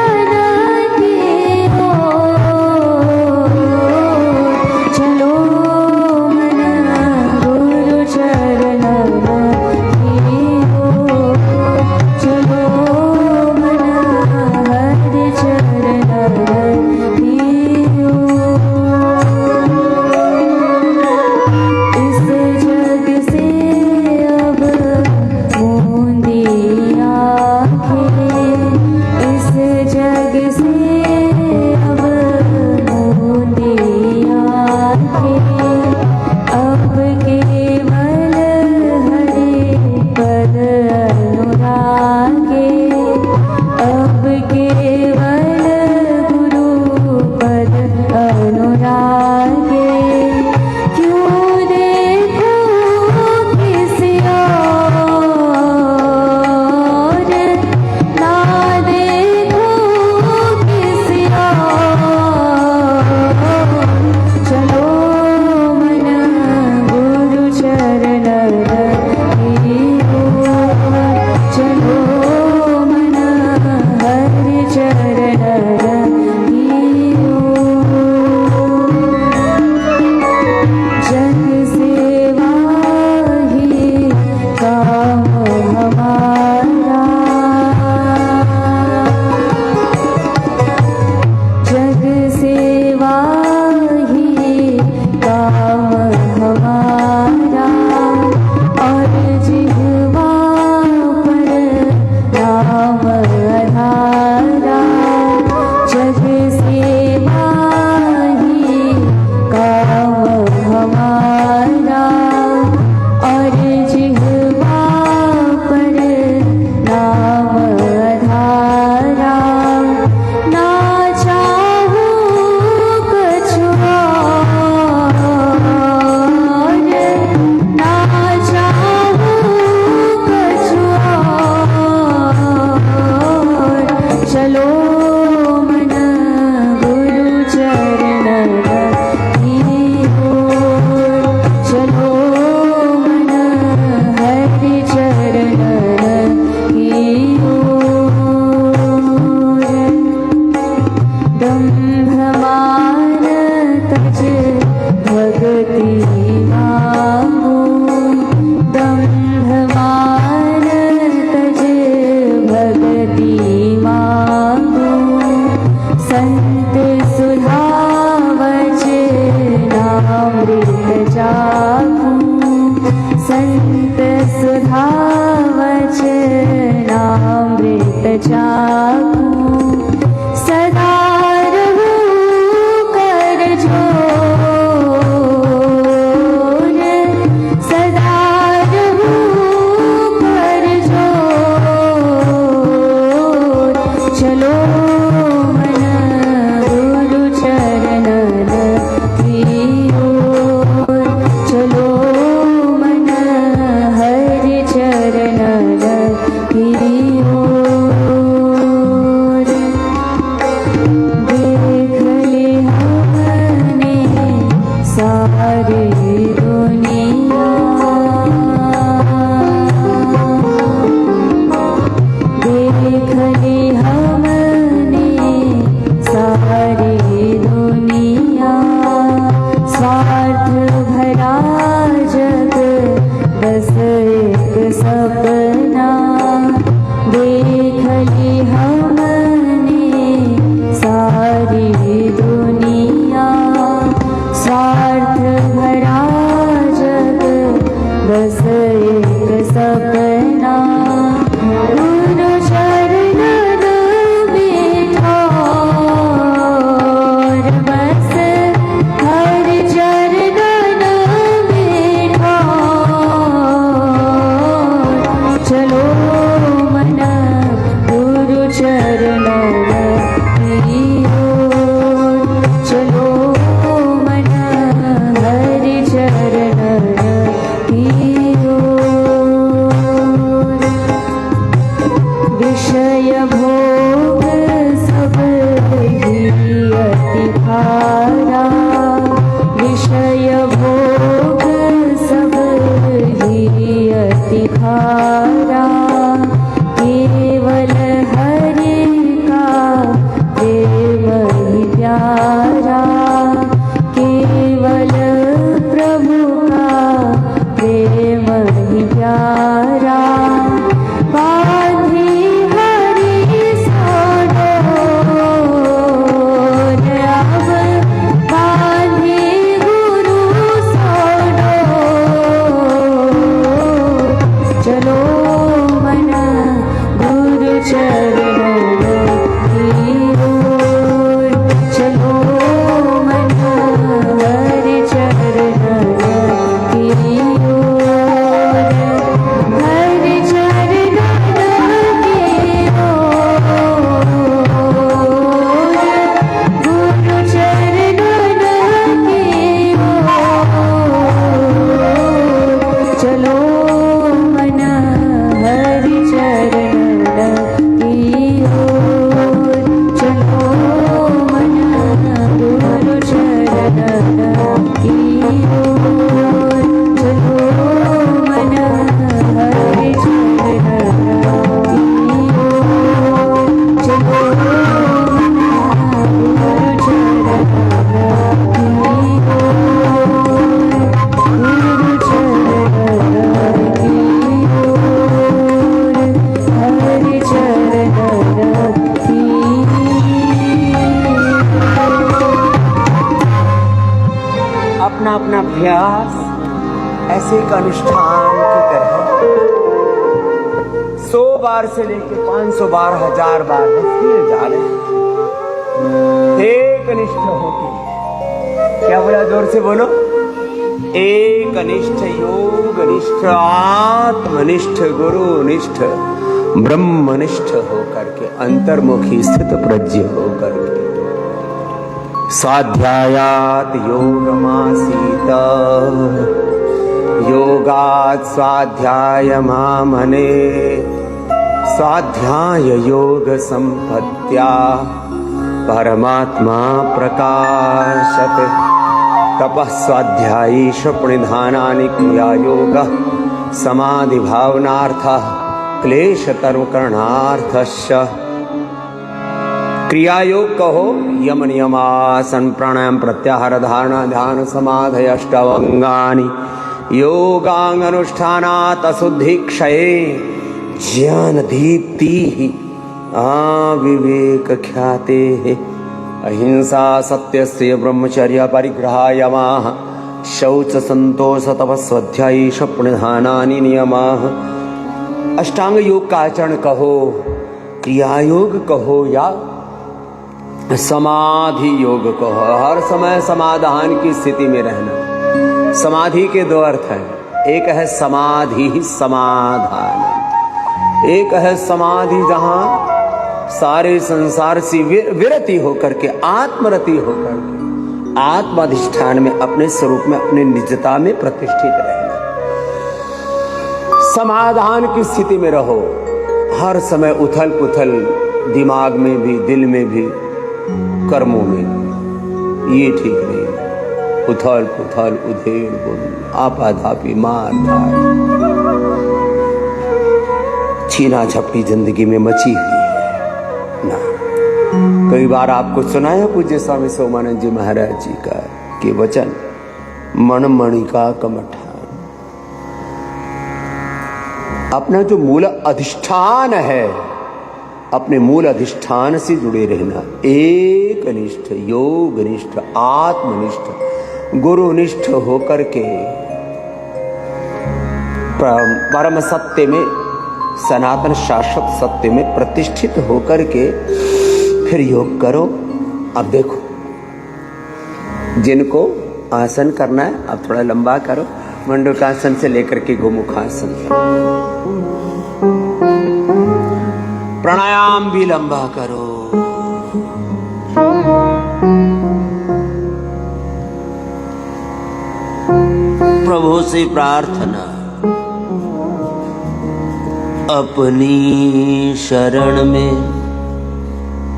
राखूं संत सुधा वचनामृत चाखूं सदा रहूं कर जोर सदा रहूं कर जोर चलो मन गुरु चरणन की ओर चलो मन हरि चरणन की ओर देख ले हमने सारी दुनिया देख ले हमने सारी दुनिया स्वार्थ भरा जग बस एक सपना देख ली हमने सारी दुनिया स्वार्थ भरा जग बस एक सपना गुरु चरणन बिठार बस हर चरणन बिठार चलो मन गुरु चरणन की ओर चलो मन हरि चरणन की ओर विषय भोग सब ही अति भारा विषय भोग सब ही अति भारा केवल हरि का प्रेम ही प्यारा केवल प्रभु का प्रेम ही प्यारा बांधी हरि सोडोर अब बांधी गुरु सोडोर चलो मन गुरु चरणन की ओर चलो मन हरि चरणन की ओर हरि चरणन की ओर गुरु चरणन की ओर चलो मन हरि चरणन की ओर चलो मन गुरु चरणन की ओर चलो मन हरि चरणन की ओर चलो मन गुरु चरणन की ओर गुरु चरणन की ओर हरि चरणन की अपना अपना अभ्यास ऐसे एक अनुष्ठान की तरह 100 बार से लेके 500 बार 1000 बार बस जा रहे हैं एक निष्ठ होके। क्या बोला, जोर से बोलो। एक निष्ठ योग निष्ठ आत्मनिष्ठ गुरु निष्ठ ब्रह्मनिष्ठ होकर के अंतर्मुखी स्थित प्रज्ञ होकर के स्वाध्यायात योगमासीत योगात् स्वाध्यायमामने स्वाध्याय योग संपत्त्या परमात्मा प्रकाशते तपः स्वाध्यायी स्वप्निधानानि क्रिया योगः समाधि भावनार्थः क्लेशतरुकरणार्थश्च। क्रिया योग कहो यम नियमासन प्राणायाम प्रत्याहार धारणा ध्यान समाधि अष्टावंगानि योगांग अनुष्ठानात् अशुद्धि क्षये ज्ञान दीप्ति विवेक ख्याते अहिंसा सत्यस्य ब्रह्मचर्य परिग्रह यमाः शौच संतोष तपस्वाध्यायी स्वप्नधानानि नियमाः। अष्टांग योग का आचरण कहो या योग कहो या समाधि योग कहो, हर समय समाधान की स्थिति में रहना। समाधि के दो अर्थ हैं, एक है समाधि समाधान, एक है समाधि जहां सारे संसार से विरति होकर के आत्मरति होकर के आत्माधिष्ठान में अपने स्वरूप में अपने निजता में प्रतिष्ठित रहना। समाधान की स्थिति में रहो, हर समय उथल पुथल दिमाग में भी दिल में भी कर्मों में, ये ठीक नहीं। उथल पुथल उधेड़ बुन आपाधापी मार धाड़ छीना झपटी जिंदगी में मची हुई ना। कई बार आपको सुनाया पूज्य स्वामी सोमानंद जी महाराज जी का कि वचन, मन मणि का कमठान। अपना जो मूल अधिष्ठान है, अपने मूल अधिष्ठान से जुड़े रहना। एक निष्ठ, योग निष्ठ, आत्मनिष्ठ, गुरुनिष्ठ होकर के परम सत्य में, सनातन शाश्वत सत्य में प्रतिष्ठित होकर के फिर योग करो। अब देखो, जिनको आसन करना है अब थोड़ा लंबा करो, मंडूकासन से लेकर के गोमुखासन, प्राणायाम भी लंबा करो। प्रभु से प्रार्थना, अपनी शरण में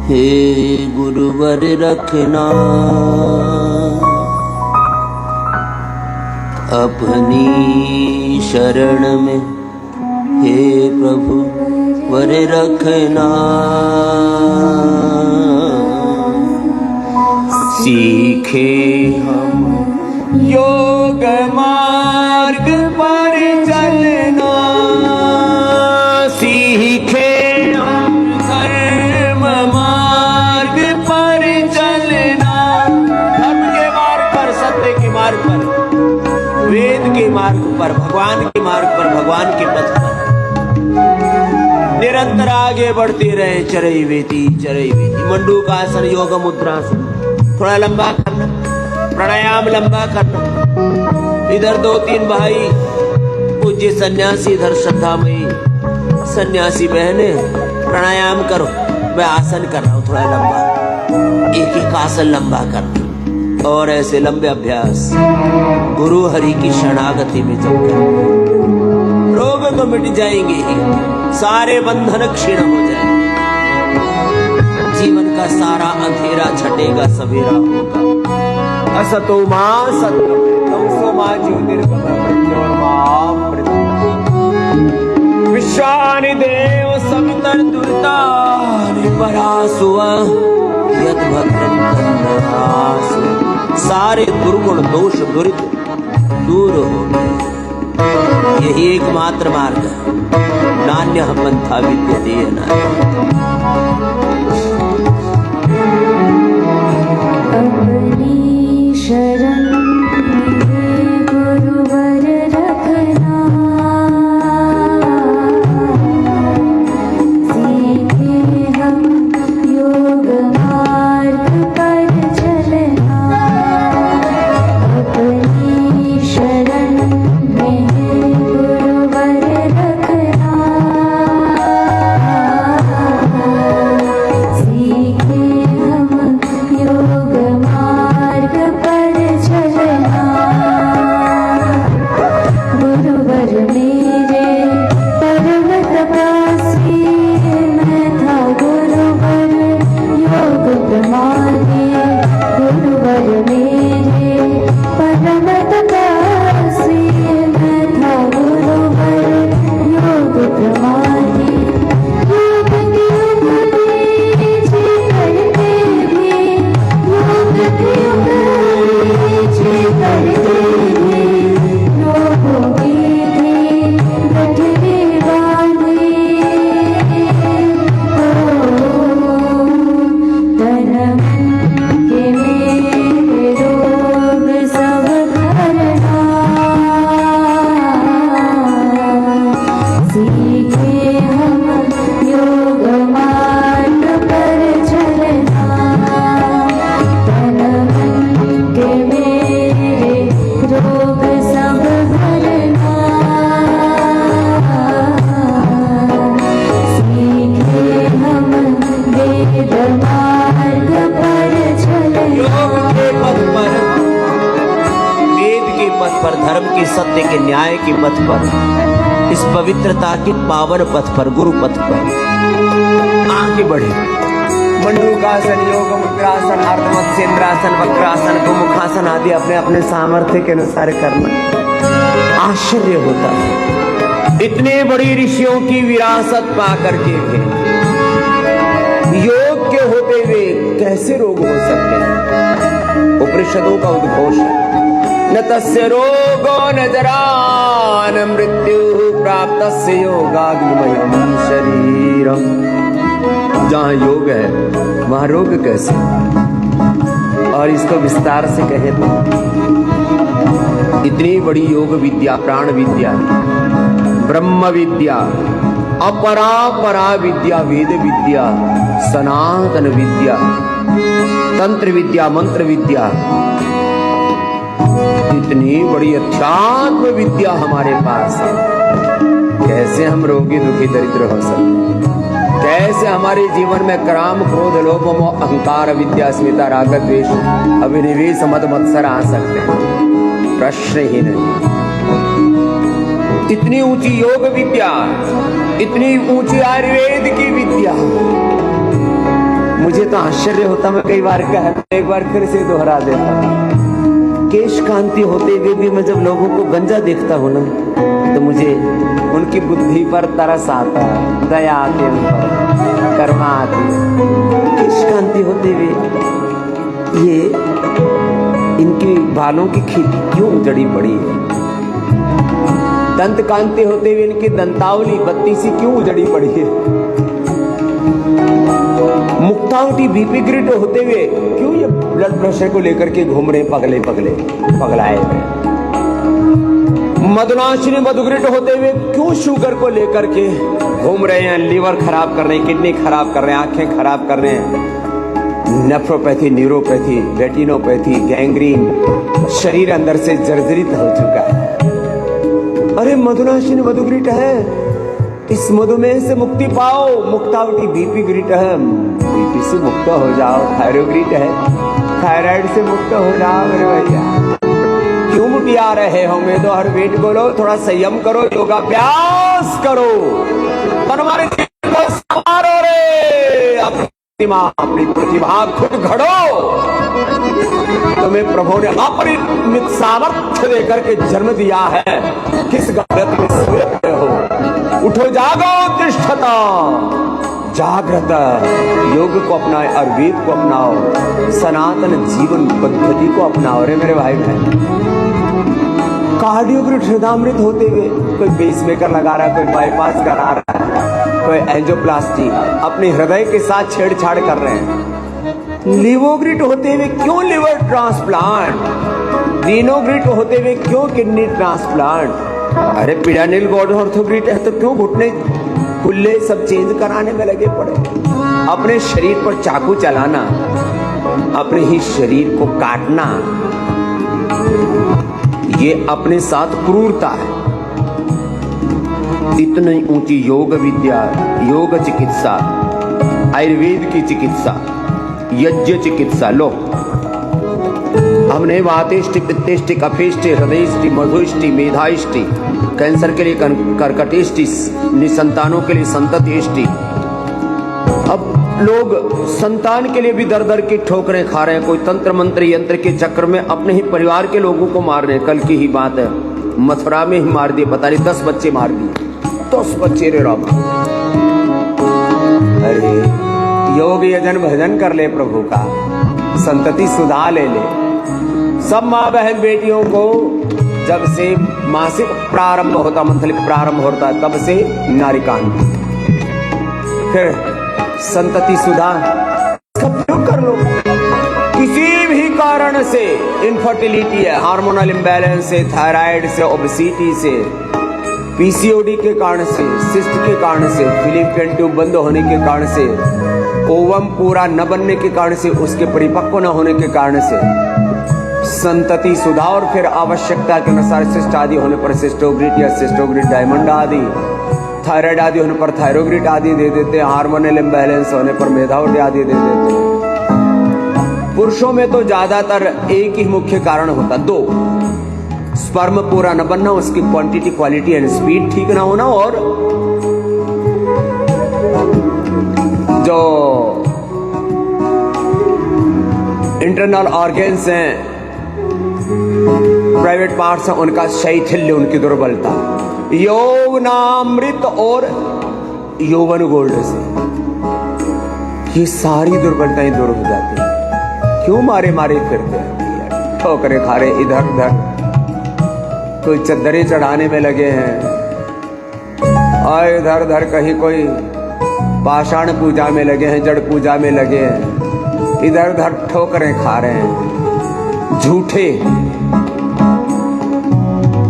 हे गुरुवर रखना, अपनी शरण में हे प्रभु वर रखना। सीखे हम योग मार्ग पर चलना, सीखे हम धर्म मार्ग पर चलना। धर्म के मार्ग पर, सत्य के मार्ग पर, वेद के मार्ग पर, भगवान के मार्ग पर, भगवान के पथ पर निरंतर आगे बढ़ते रहे। चरई वेती मंडूकासन, योग मुद्रासन, थोड़ा लंबा करना, प्राणायाम लंबा करना। इधर 2-3 भाई पूज्य सन्यासी, इधर श्रद्धामयी सन्यासी बहने, प्राणायाम करो। मैं आसन कर रहा हूं थोड़ा लंबा, एक एक आसन लंबा करना। और ऐसे लंबे अभ्यास गुरु हरि की शरणागति में जब करें, रोग तो मिट जाएंगे ही, सारे बंधन क्षीण हो जाएंगे, जीवन का सारा अंधेरा छटेगा, सवेरा होगा। असतो मां सत्यम तमसो मां ज्योतिर्गमय मृत्योर्मां मृत्युम्। विश्वानि देव सवितर दुर्तानि परासुव यद भद्रं तन्नरासु। सारे दुर्गुण दोष दुरित दूर हो गए। यही एकमात्र मार्ग है, नान्य पंथा विद्यते न। अपनी शरण में गुरुवर रखना, सीखे हम योग मार्ग पर चलना। अपनी शरण में गुरुवर रखना, सीखे हम योग मार्ग पर चलना। गुरुवर मेरे परम तपस्वी, मैं था गुरुवर योग प्रमाणी। गुरुवर मेरे परम तपस्वी, मैं था गुरुवर योग प्रमाणी। योग की उपदेश करते भी, योग की उपदेश करते भी, लोगों की भी गठरी बांधी। तन मन के मेरे रोग सब पर, धर्म की, सत्य के, न्याय के पथ पर, इस पवित्रता के पावन पथ पर, गुरु पथ पर आगे बढ़े। मंडूकासन, योग मुद्रासन, अर्धमत्स्येंद्रासन, वक्रासन, गोमुखासन आदि अपने अपने सामर्थ्य के अनुसार करना। आश्चर्य होता है इतने बड़ी ऋषियों की विरासत पाकर के भी योग के होते हुए कैसे रोग हो सकते हैं। उपनिषदों का उद्घोष है, न तस्य रोगो न जरा न मृत्यु प्राप्तस्य योगाग्निमयम् शरीरम। जहां योग है वहां रोग कैसे। और इसको विस्तार से कहे तो इतनी बड़ी योग विद्या, प्राण विद्या, ब्रह्म विद्या, अपरापरा विद्या, वेद विद्या, सनातन विद्या, तंत्र विद्या, मंत्र विद्या, इतनी बड़ी अध्यात्म विद्या हमारे पास है। कैसे हम रोगी दुखी दरिद्र हो सकते? कैसे हमारे जीवन में काम, क्रोध, लोभ, मोह, अहंकार, विद्या, स्मिता, राग, द्वेष, अभिनिवेश, मद, मत्सर आ सकते हैं? प्रश्न ही नहीं। इतनी ऊंची योग विद्या, इतनी ऊंची आयुर्वेद की विद्या, मुझे तो आश्चर्य होता। मैं कई बार कहा, एक बार फिर से दोहरा देता। केश कांति होते हुए भी मैं जब लोगों को गंजा देखता हूं ना, तो मुझे उनकी बुद्धि पर तरस आता, दया आती, उन पर करुणा आती। केश कांति होते हुए ये इनकी बालों की खेती क्यों उजड़ी पड़ी है? दंत कांति होते हुए इनकी दंतावली बत्ती सी क्यों उजड़ी पड़ी है? मुक्तावटी बीपी ग्रिड होते हुए क्यों ये ब्लड प्रेशर को लेकर के घूम रहे पगलाए हुए? मधुनाशिनी मधुग्रिड होते हुए क्यों शुगर को लेकर के घूम रहे हैं? लीवर खराब कर रहे हैं, किडनी खराब कर रहे हैं, आंखें खराब कर रहे हैं, नेफ्रोपैथी, न्यूरोपैथी, रेटिनोपैथी, गैंग्रीन, शरीर अंदर से जर्जरित हो चुका है। अरे मधुनाशिनी मधुग्रिड है, इस मधुमेह से मुक्ति पाओ। मुक्तावटी बीपी ग्रिड है, बीपी से मुक्त हो जाओ। थायरोग्रिड है, थायराइड से मुक्त हो जाओ। मेरे भैया क्यों मुटिया रहे हो? मैं तो हर वेट बोलो, थोड़ा संयम करो, योगाभ्यास करो, हमारे जीवन को संवारो रे। अपनी प्रतिभा खुद घड़ो। तुम्हें प्रभु ने अपरिमित सामर्थ्य देकर के जन्म दिया है, किस गलत में सोए हो? उठो, जागो, तिष्ठता, जागृत। योग को अपनाओ, आयुर्वेद को अपनाओ, सनातन जीवन पद्धति को अपनाओ रे मेरे भाई बहन। कार्डियोग्रिड हृदयामृत होते हुए कोई पेसमेकर लगा रहा है, कोई बाईपास करा रहा है, कोई एंजियोप्लास्टी, अपने हृदय के साथ छेड़छाड़ कर रहे हैं। लिवोग्रिड होते हुए क्यों लिवर ट्रांसप्लांट? रीनोग्रिड होते हुए क्यों किडनी ट्रांसप्लांट? अरे पिडानिल गॉड ऑर्थोग्रिड है तो क्यों घुटने कुल्ले सब चेंज कराने में लगे पड़े? अपने शरीर पर चाकू चलाना, अपने ही शरीर को काटना, ये अपने साथ क्रूरता है। इतनी ऊंची योग विद्या, योग चिकित्सा, आयुर्वेद की चिकित्सा, यज्ञ चिकित्सा, लो हमने वातेष्टि, पित्तेष्टि, कफेष्टि, हृदयष्टि, मधुष्टि, मेधाष्टि, कैंसर के लिए कर्कटेष्टि, निसंतानों के लिए संततिष्टि। अब लोग संतान के लिए भी दर दर की ठोकरें खा रहे हैं। कोई तंत्र मंत्र यंत्र के चक्कर में अपने ही परिवार के लोगों को मार रहे हैं। कल की ही बात है, मथुरा में ही मार दिए, पता नहीं 10 बच्चे मार दिए, 10 बच्चे रे राम। अरे योग यजन भजन कर ले प्रभु का, संतति सुधा ले ले। सब माँ बहन बेटियों को जब से मासिक प्रारंभ होता, मंथली प्रारंभ होता है, तब से नारिकांत, फिर संतति सुधा का प्रयोग कर लो। किसी भी कारण से इनफर्टिलिटी है, हार्मोनल इम्बैलेंस से, थायराइड से, ओबेसिटी से, पीसीओडी के कारण से, सिस्ट के कारण से, फिलिपियन ट्यूब बंद होने के कारण से, ओवम पूरा न बनने के कारण से, उसके परिपक्व न होने के कारण से, संतति सुधा और फिर आवश्यकता के अनुसार सिस्ट आदि होने पर सिस्टोग्रिड या सिस्टोग्रिड डायमंड आदि, थायराइड आदि होने पर थायरोग्रिड आदि दे देते हैं, हार्मोनल इम्बैलेंस होने पर मेधावटी आदि दे देते हैं। पुरुषों में तो ज्यादातर एक ही मुख्य कारण होता, 2, स्पर्म पूरा न बनना, उसकी क्वांटिटी क्वालिटी एंड स्पीड ठीक ना होना, और जो इंटरनल ऑर्गन्स हैं, प्राइवेट पार्ट्स हैं, उनका शैथिल्य, उनकी दुर्बलता, यौवनामृत और यौवन गोल्ड से ये सारी दुर्बलताएं दूर हो जाती हैं। क्यों मारे मारे फिरते हैं, ठोकरे खा रहे इधर उधर, कोई चद्दरें चढ़ाने में लगे हैं, और इधर उधर कहीं कोई पाषाण पूजा में लगे हैं, जड़ पूजा में लगे हैं, इधर उधर ठोकरें खा रहे हैं, झूठे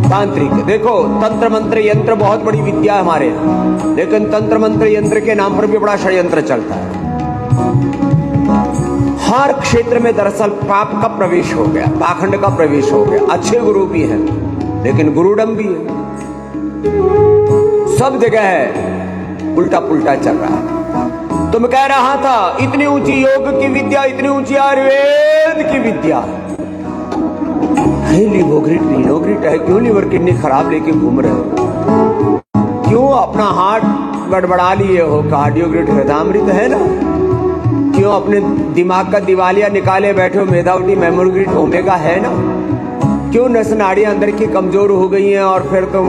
तांत्रिक। देखो, तंत्र मंत्र यंत्र बहुत बड़ी विद्या है हमारे यहाँ, लेकिन तंत्र मंत्र यंत्र के नाम पर भी बड़ा षड्यंत्र चलता है। हर क्षेत्र में दरअसल पाप का प्रवेश हो गया, पाखंड का प्रवेश हो गया। अच्छे गुरु भी हैं, लेकिन गुरुडम भी है, सब जगह है, उल्टा पुल्टा चल रहा है। तुम कह रहा था इतनी ऊंची योग की विद्या, इतनी ऊंची आयुर्वेद की विद्या, लिवोग्रिड रीनोग्रिड है, क्यों लीवर किडनी खराब लेके घूम रहे हो, क्यों अपना हार्ट गड़बड़ा लिए हो, कार्डियोग्रिड हृदयामृत है ना, क्यों अपने दिमाग का दिवालिया निकाले बैठे हो, मेधावटी मेमोग्रिड ओमेगा है ना, क्यों नस नाड़ियां अंदर की कमजोर हो गई हैं, और फिर तुम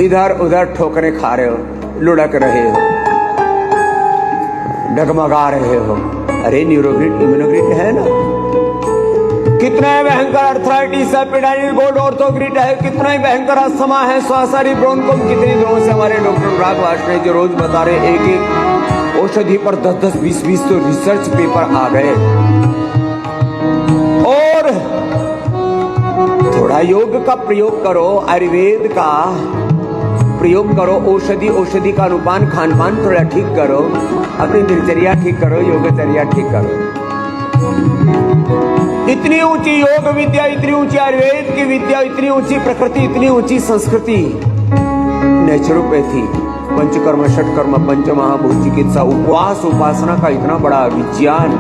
इधर उधर ठोकरे खा रहे हो, लुढ़क रहे हो, डगमगा रहे हो। अरे न्यूरोग्रिड इम्यूनोग्रिड है ना, कितना भयंकर अर्थराइटिस है, पेडाइल बोर्ड ऑर्थोग्रिड है, कितना ही भयंकर अस्थमा है, श्वासारी ब्रोंकोम, कितनी दिनों से हमारे डॉक्टर राग वाजपेयी जो रोज बता रहे, एक एक औषधि पर 10-10, 20-20 तो रिसर्च पेपर आ गए। और थोड़ा योग का प्रयोग करो, आयुर्वेद का प्रयोग करो, औषधि का अनुपान, खान पान थोड़ा ठीक करो, अपनी दिनचर्या ठीक करो, योगचर्या ठीक करो। इतनी ऊंची योग विद्या, इतनी ऊंची आयुर्वेद की विद्या, इतनी ऊंची प्रकृति, इतनी ऊंची संस्कृति, नेचुरोपैथी, पंचकर्म, षटकर्म, पंचमहाभूत चिकित्सा, उपवास, उपासना का इतना बड़ा विज्ञान,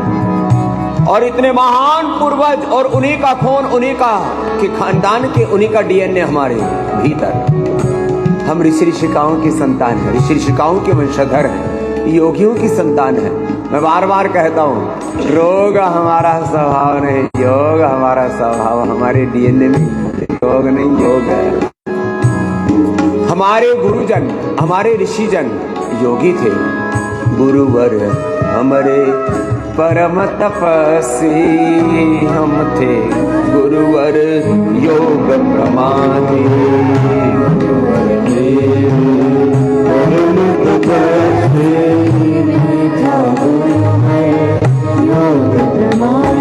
और इतने महान पूर्वज, और उन्हीं का खून, उन्हीं का के खानदान के, उन्हीं का डीएनए हमारे भीतर। हम ऋषि ऋषिकाओं की संतान है, ऋषि ऋषिकाओं के वंशधर हैं, योगियों की संतान है। मैं बार बार कहता हूँ, रोग हमारा स्वभाव नहीं, योग हमारा स्वभाव, हमारे डीएनए में योग नहीं, योग है। हमारे गुरुजन, हमारे ऋषिजन योगी थे, गुरुवर हमारे परम तपस्वी हम थे, गुरुवर योग प्रमादी,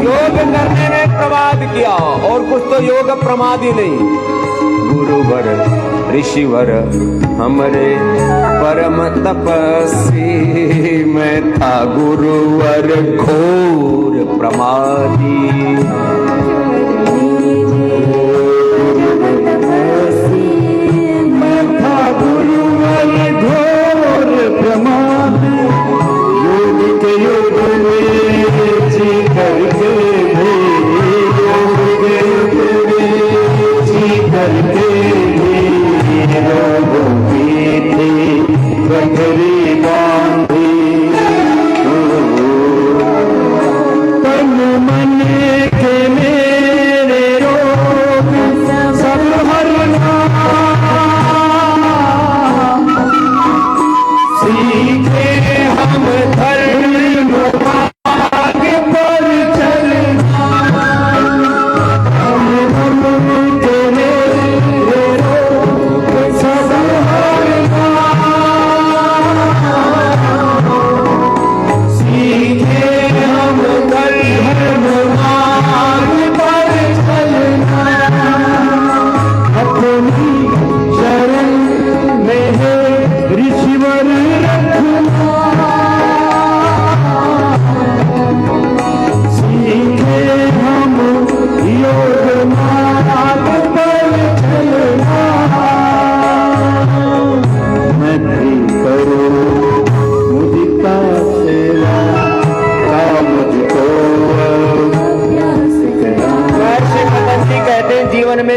योग करने में प्रमाद किया, और कुछ तो योग प्रमादी नहीं, गुरुवर ऋषिवर हमरे परम तपस्वी, मैं था गुरुवर घोर प्रमादी। मैं था गुरुवर घोर प्रमादी, योग के योग में जी करके भी, योग के योग में जी करके लोगों की थी गठरी बांधी, तन मन के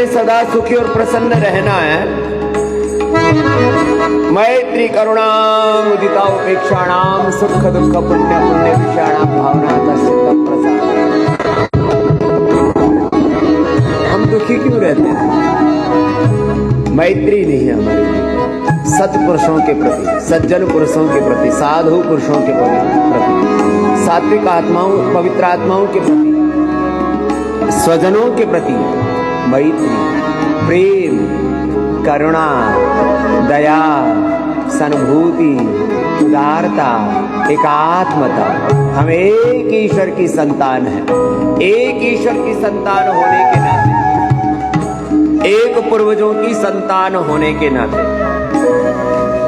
सदा सुखी और प्रसन्न रहना है। मैत्री करुणा मुदिता उपेक्षाणाम सुख दुख पुण्य पुण्य विषाणाम भावना सिद्ध प्रसाद। हम दुखी क्यों रहते हैं? मैत्री नहीं है हमारे लिए। सत्पुरुषों के प्रति, सज्जन पुरुषों के प्रति, साधु पुरुषों के प्रति, सात्विक आत्माओं, पवित्र आत्माओं के प्रति, स्वजनों के प्रति मैत्री, प्रेम, करुणा, दया, सहानुभूति, उदारता, एकात्मता। हम एक ईश्वर की संतान हैं। एक ईश्वर की संतान होने के नाते, एक पूर्वजों की संतान होने के नाते,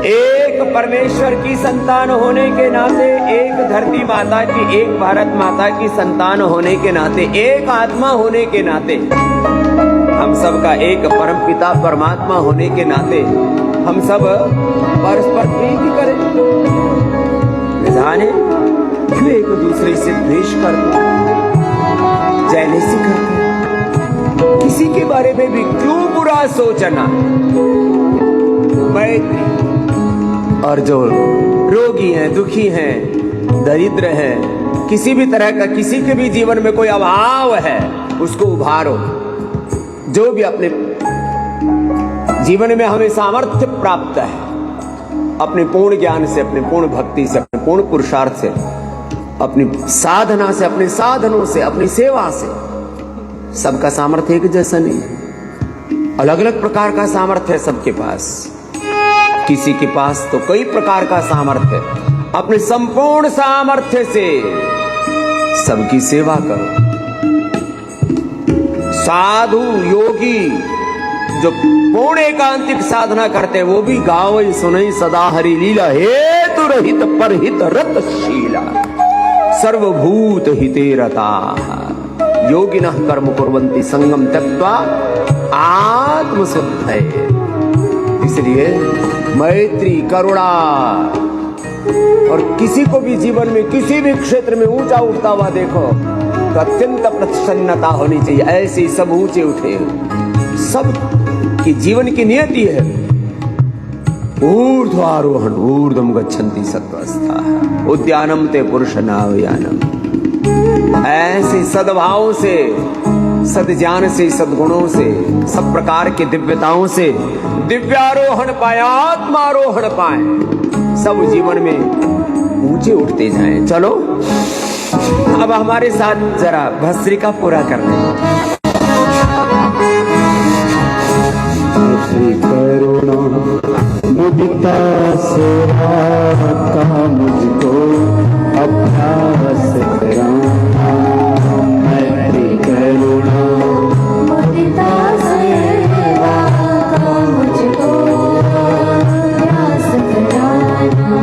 एक परमेश्वर की संतान होने के नाते, एक धरती माता की, एक भारत माता की संतान होने के नाते, एक आत्मा होने के नाते, हम सब का एक परम पिता परमात्मा होने के नाते हम सब परस्पर प्रीति करें। विधान है क्यों एक दूसरे से द्वेष करते, जेलसी करते, किसी के बारे में भी क्यों बुरा सोचना। मैत्री। और जो रोगी हैं, दुखी हैं, दरिद्र हैं, किसी भी तरह का, किसी के भी जीवन में कोई अभाव है, उसको उभारो। जो भी अपने जीवन में हमें सामर्थ्य प्राप्त है, अपने पूर्ण ज्ञान से, अपने पूर्ण भक्ति से, अपने पूर्ण पुरुषार्थ से, अपनी साधना से, अपने साधनों से, अपनी सेवा से, सबका सामर्थ्य एक जैसा नहीं, अलग अलग प्रकार का सामर्थ्य है सबके पास। किसी के पास तो कई प्रकार का सामर्थ्य है। अपने संपूर्ण सामर्थ्य से सबकी सेवा करो। साधु योगी जो पूर्ण एकांतिक साधना करते हैं, वो भी गावई सुनई सदा हरि लीला, हेतु रहित परहित रतशीला, सर्वभूत हिते रता, योगिनः कर्म कुर्वन्ति संगम त्यक्त्वा आत्मशुद्धये। इसलिए मैत्री, करुणा, और किसी को भी जीवन में किसी भी क्षेत्र में ऊंचा उठता हुआ देखो तो अत्यंत प्रसन्नता होनी चाहिए। ऐसे सब ऊंचे उठे, सब की जीवन की नियति है ऊर्ध्वारोहण, ऊर्ध्वम गच्छन्ति सत्वस्था उद्यानम ते पुरुष नावयानम। ऐसे सद्भाव से, सद्ज्ञान से, सद्गुणों से, सब प्रकार की दिव्यताओं से दिव्यारोहण पाए, आत्मारोहण पाए, सब जीवन में ऊंचे उठते जाएं। चलो अब हमारे साथ जरा भस्त्रिका पूरा कर लें। करुणा मुदिता सेवा का मुझको अभ्यास कराना। मैत्री करुणा मुदिता सेवा का मुझको अभ्यास कराना।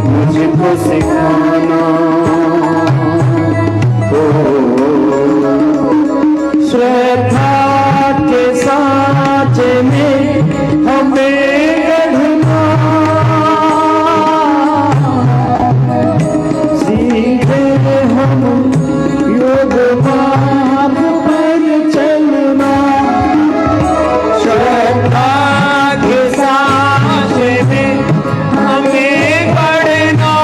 मुझको सिखाना श्रद्धा के साँचे में हमें गढ़ना, सीधे हम योग मार्ग पर चलना। श्रद्धा के साँचे में हमें गढ़ना,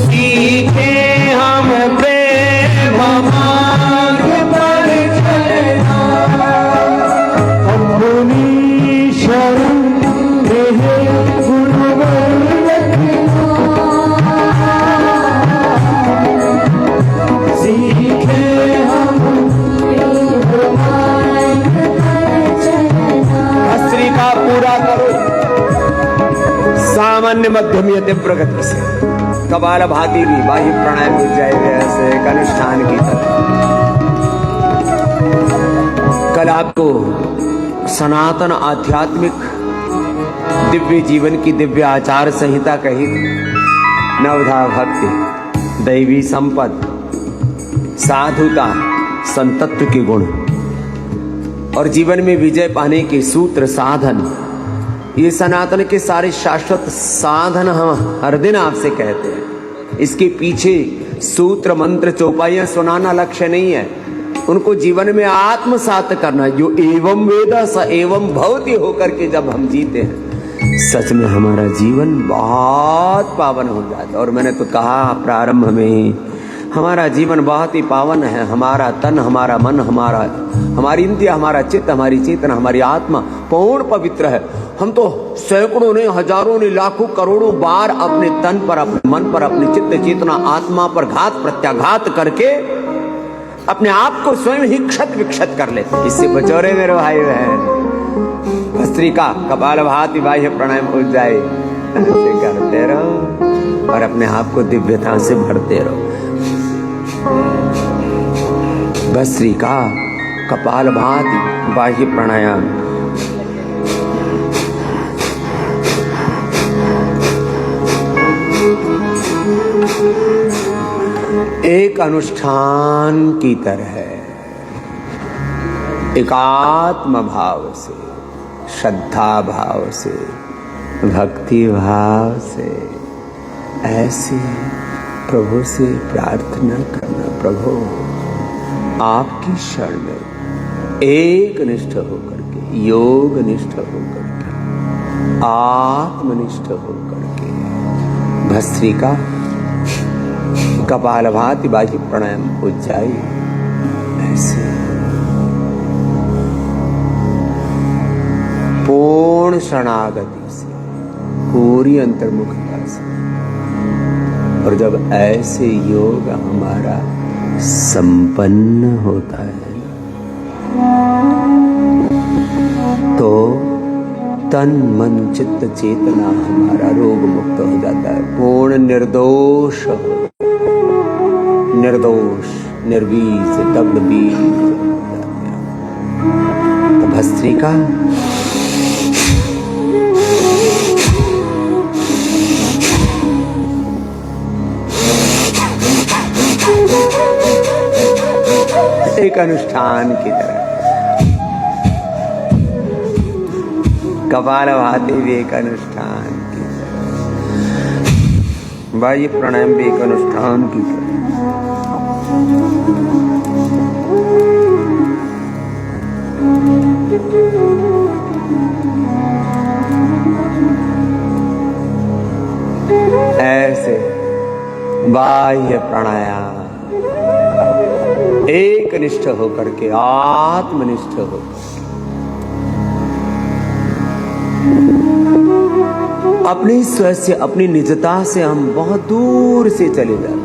सीखे हम प्रेम मार्ग पर चलना। अपनी शरण में गुणवर रखना, सीखे हम भस्त्रिका पूरा करो सामान्य मध्यम यति प्रगति से। कपाल भाती भी बाह्य प्राणायाम हो जाएगा ऐसे एक अनुष्ठान की तरह। कल आपको सनातन आध्यात्मिक दिव्य जीवन की दिव्य आचार संहिता कही, नवधा भक्ति, दैवी संपद, साधुता, संतत्व के गुण, और जीवन में विजय पाने के सूत्र साधन, ये सनातन के सारे शाश्वत साधन हम हर दिन आपसे कहते हैं। इसके पीछे सूत्र मंत्र चौपाइयां सुनाना लक्ष्य नहीं है, उनको जीवन में आत्मसात करना। जो एवं वेदा स एवं भवति होकर के जब हम जीते हैं, सच में हमारा जीवन बहुत पावन हो जाता है। और मैंने तो कहा प्रारंभ में ही, हमारा जीवन बहुत ही पावन है। हमारा तन, हमारा मन, हमारी इंद्रिय, हमारा चित्त, हमारी चेतना, हमारी आत्मा पूर्ण पवित्र है। हम तो सैकड़ों ने, हजारों ने, लाखों करोड़ों बार अपने तन पर, अपने मन पर, अपनी चित्त चेतना आत्मा पर घात प्रत्याघात करके अपने आप को स्वयं ही क्षत विक्षत कर लेते। इससे बचो रे मेरे भाई बहन। भस्त्रिका कपालभाति बाह्य प्राणायाम हो जाए, ऐसे करते रहो और अपने आप को दिव्यता से भरते रहो। भस्त्रिका कपालभाति बाह्य प्राणायाम। एक अनुष्ठान की तरह, एकात्म भाव से, श्रद्धा भाव से, भक्ति भाव से ऐसे प्रभु से प्रार्थना करना, प्रभु आपकी शरण में एक निष्ठ होकर के, योग निष्ठ होकर के, आत्मनिष्ठ होकर के भस्त्रिका कपालभाति बाह्य प्राणायाम उज्जाई। ऐसे पूर्ण शरणागति से, पूरी अंतर्मुखता से। और जब ऐसे योग हमारा संपन्न होता है तो तन मन चित्त चेतना हमारा रोग मुक्त हो जाता है। पूर्ण निर्दोष, निर्दोष, निर्वीज, दग्ध बीज। तो भस्त्रिका एक अनुष्ठान की तरह, कपालभाति भी एक अनुष्ठान की तरह, बाह्य प्राणायाम भी एक अनुष्ठान की तरह। ऐसे बाह्य प्राणायाम एक निष्ठ होकर के, आत्मनिष्ठ होकर अपनी स्व से, अपनी निजता से हम बहुत दूर से चले जाते हैं।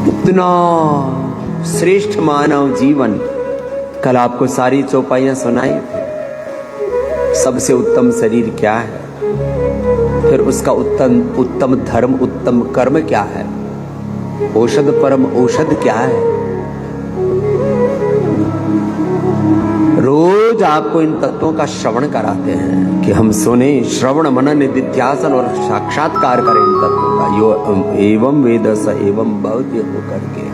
इतना श्रेष्ठ मानव जीवन, कल आपको सारी चौपाइयां सुनाई। सबसे उत्तम शरीर क्या है, फिर उसका उत्तम धर्म, उत्तम कर्म क्या है, औषध परम औषध क्या है। रोज आपको इन तत्वों का श्रवण कराते हैं कि हम सुने, श्रवण मनन निधिध्यासन और साक्षात्कार करें इन तत्वों का। यो एवं वेद स एवं भवति होकर के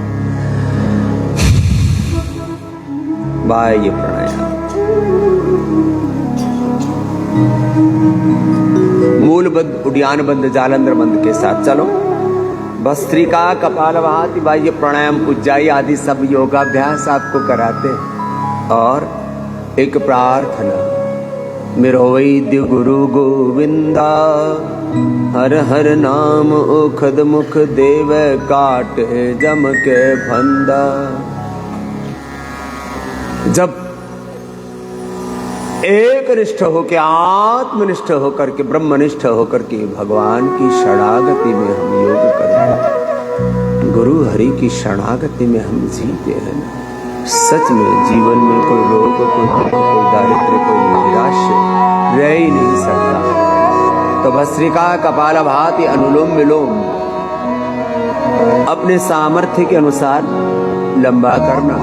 बाह्य प्राणायाम, मूलबद्ध, उड्यानबद्ध, जालंधर बंद के साथ चलो। भस्त्रिका कपालभाति बाह्य प्राणायाम उज्जाई आदि सब योगाभ्यास आपको कराते हैं। और एक प्रार्थना, मेरो वैद्य गुरु गोविंदा, हर हर नाम ओखद मुख देव काट जम के फंदा। जब एक निष्ठ होकर, आत्मनिष्ठ होकर के, ब्रह्मनिष्ठ होकर के भगवान की शरणागति में हम योग करते हैं, गुरु हरि की शरणागति में हम जीते हैं, सच में जीवन में कोई रोग, कोई दारिद्र्य, कोई निराशा रह ही नहीं सकता। तो भस्त्रिका कपालभाति अनुलोम विलोम अपने सामर्थ्य के अनुसार लंबा करना।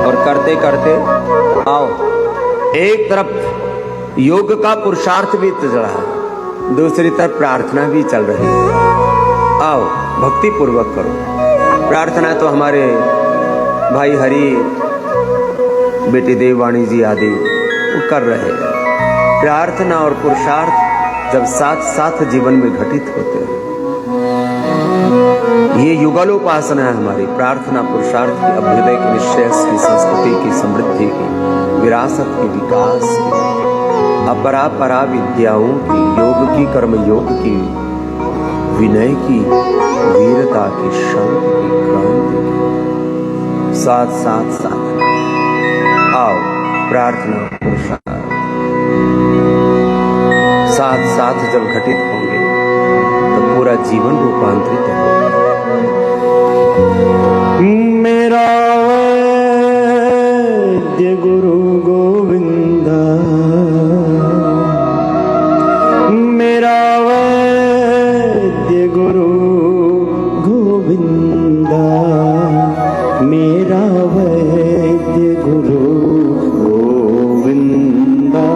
और करते करते आओ, एक तरफ योग का पुरुषार्थ भी चल रहा है, दूसरी तरफ प्रार्थना भी चल रही है। आओ भक्ति पूर्वक करो। प्रार्थना तो हमारे भाई हरि, बेटी देववाणी जी आदि वो कर रहे हैं। प्रार्थना और पुरुषार्थ जब साथ साथ जीवन में घटित होते हैं, ये युगलोपासना है हमारी। प्रार्थना पुरुषार्थ की, अभ्युदय की, निश्चय की, संस्कृति की, समृद्धि की, विरासत की, विकास की, अपरा परा विद्याओं की, योग की, कर्म योग की, विनय की, वीरता की, शांति की, क्रांति की, साथ साथ साधना। आओ प्रार्थना पुरुषार्थ साथ साथ जब घटित होंगे तो पूरा जीवन रूपांतरित होगा। मेरा वैद्य गुरु गोविंदा, मेरा वैद्य गुरु गोविंदा, मेरा वैद्य गुरु गोविंदा,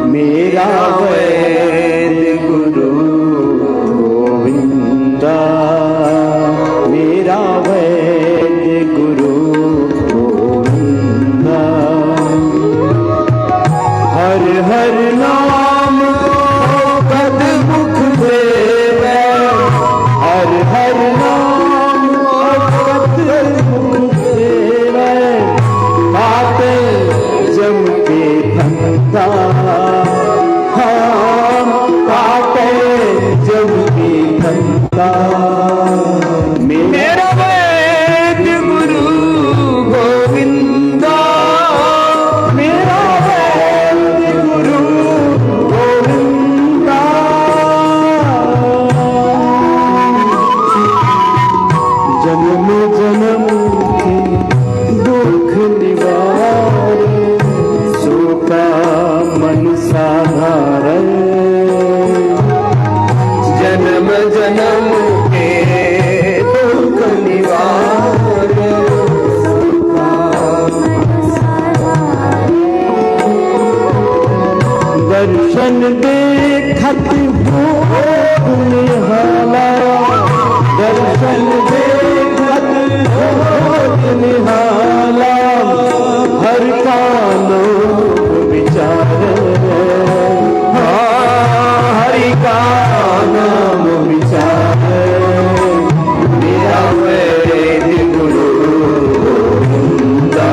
मेरा वैद्य गुरु गोविंदा, मेरा वैद्य गुरु गोविंदा। हर हर नाम पद मुख देवे, हर हर नाम पद मुख देवे, बाते जम के धंधा, हाँ बाते जम के धंधा। मेरा वैद्य गुरु गोविंदा, मेरा वैद्य गुरु गोविंदा। जन्म जन्म के दुख निवारे, सोका मन साधारे। जन्म जन्म के दुख निवारे, दर्शन देखत भोग निहाला, दर्शन देखत भोग निहाला। हर का नाम विचारे, हरि का नाम विचारे। मेरा वैद्य गुरु गोविंदा,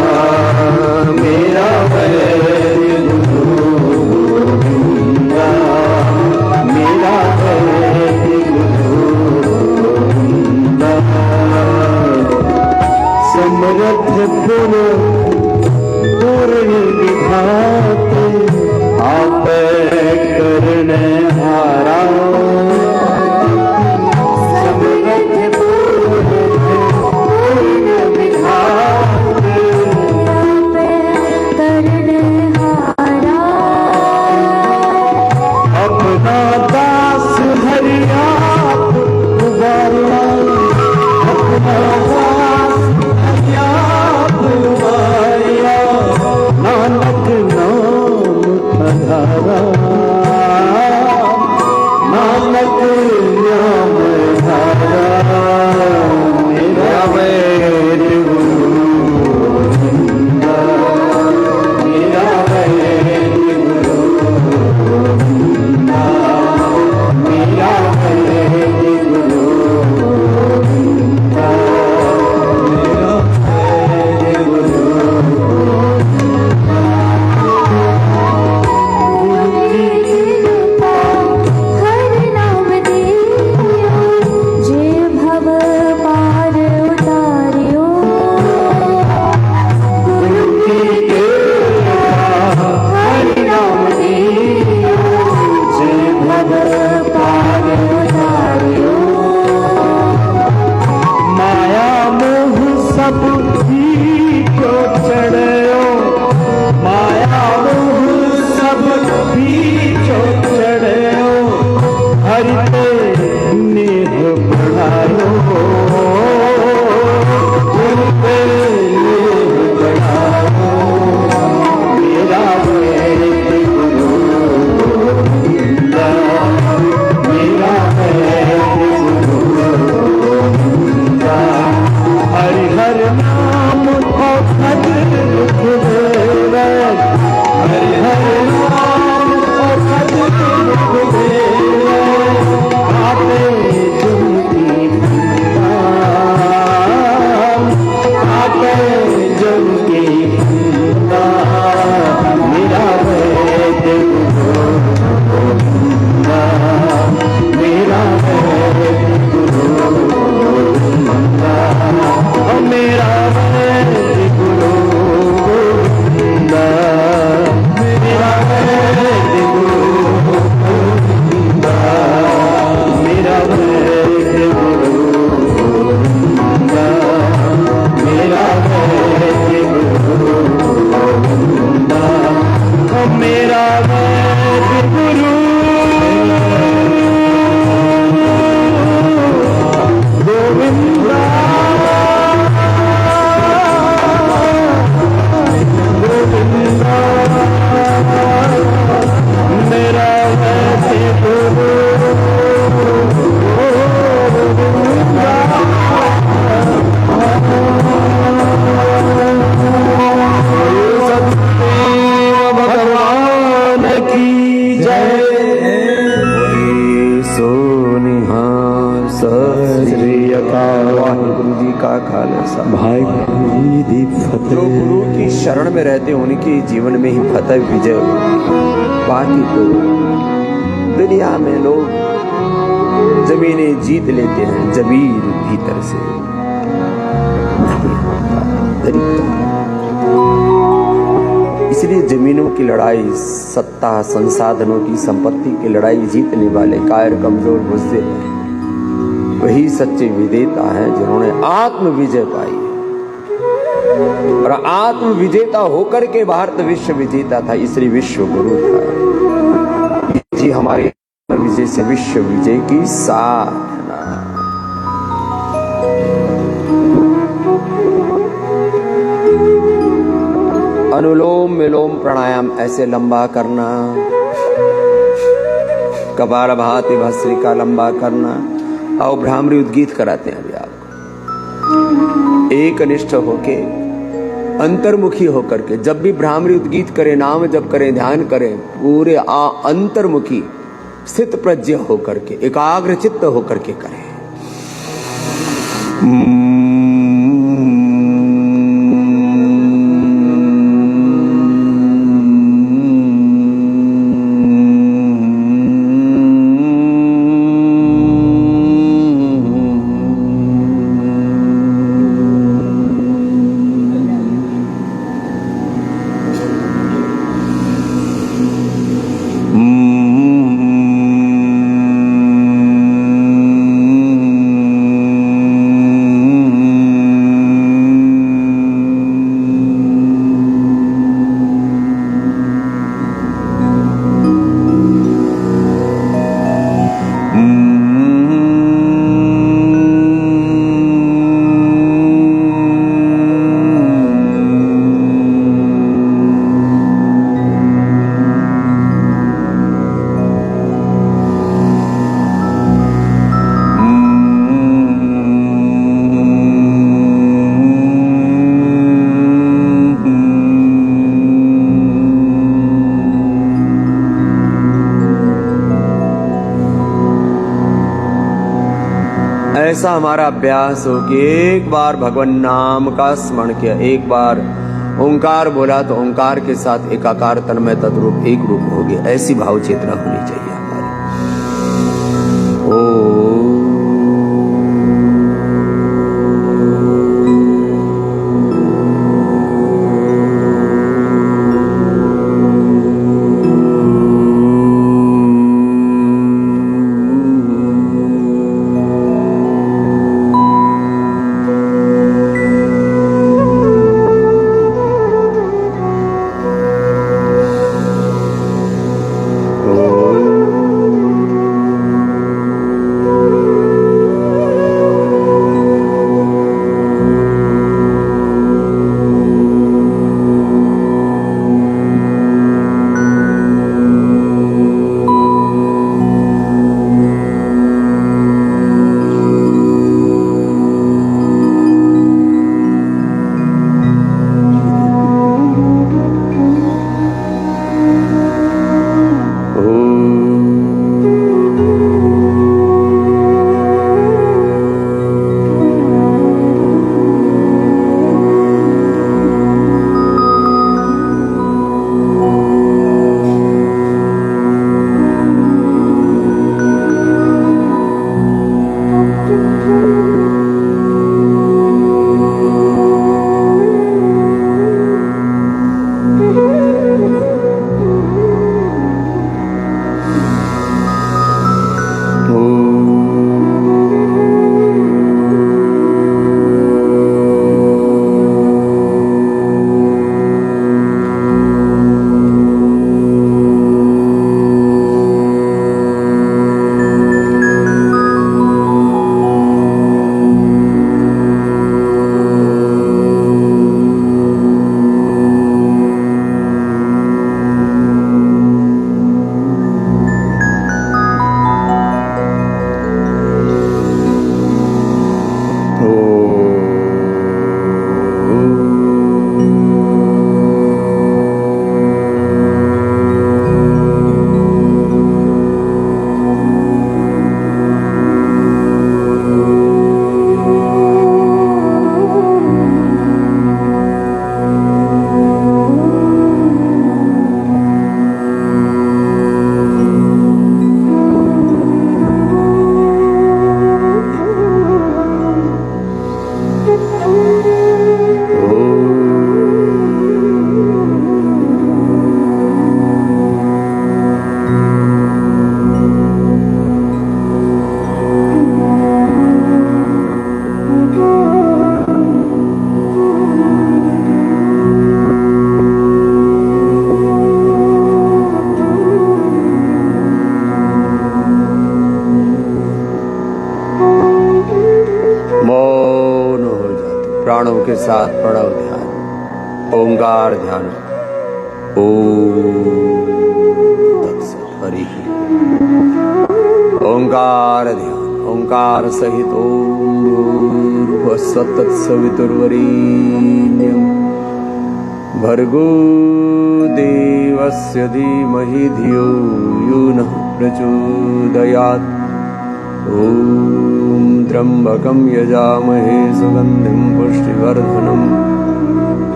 मेरा वैद्य गुरु गोविंदा, मेरा वैद्य गुरु गोविंदा। समर्थ पुर पूर्ण विधाते, आप करने हारा। समर्थ पूर्ण विधाते, अपना दास हरि आप उबारा, अपना दास हरि आप उबारा। नानक नाम पधारा, नानक नाम धारा। मेरा वैद्य गुरु गोविंदा, मेरा वैद्य गुरु गोविंदा, मेरा वैद्य गुरु गोविंदा, मेरा वैद्य गुरु मेरा खालसा। भाई दी फतेह। जो गुरु की शरण में रहते हैं उनके जीवन में ही फतेह विजय होती है। बाकी तो दुनिया में लोग जमीनें जीत लेते हैं, जमीन भीतर से नहीं होता, दरिद्र। इसलिए जमीनों की लड़ाई, सत्ता संसाधनों की, संपत्ति की लड़ाई जीतने वाले कायर, कमजोर, बुज़दिल वही सच्चे विजेता हैं जिन्होंने आत्म विजय पाई। और आत्म विजेता होकर के भारत विश्व विजेता था, इसलिए विश्व गुरु था जी। हमारे विजय से विश्व विजय की साधना। अनुलोम विलोम प्राणायाम ऐसे लंबा करना, कपालभाति भस्त्रिका लंबा करना। और भ्रामरी उद्गीत कराते हैं अभी आपको, एक निष्ठ होके, अंतर्मुखी होकर के। जब भी भ्रामरी उद्गीत करें, नाम जब करें, ध्यान करें, पूरे अंतर्मुखी स्थित प्रज्ञ होकर के, एकाग्र चित्त होकर के करें। ऐसा हमारा अभ्यास हो कि एक बार भगवान नाम का स्मरण किया, एक बार ओंकार बोला तो ओंकार के साथ एकाकार तन्मय तद्रूप एक रूप हो गया। ऐसी भाव चेतना होनी चाहिए हमारी। ओ प्राणों के साथ प्रणव ध्यान, ओंकार ध्यान। ओम तत्सत। हरि ओंकार ध्यान। ओंकार सहित ओम भूर्भुवस्सुः तत्सवितुर्वरेण्यं भर्गो देवस्य धीमहि धियो यो नः प्रचोदयात्। ओम त्र्यंबकं यजामहे सुगंधिं पुष्टिवर्धनम्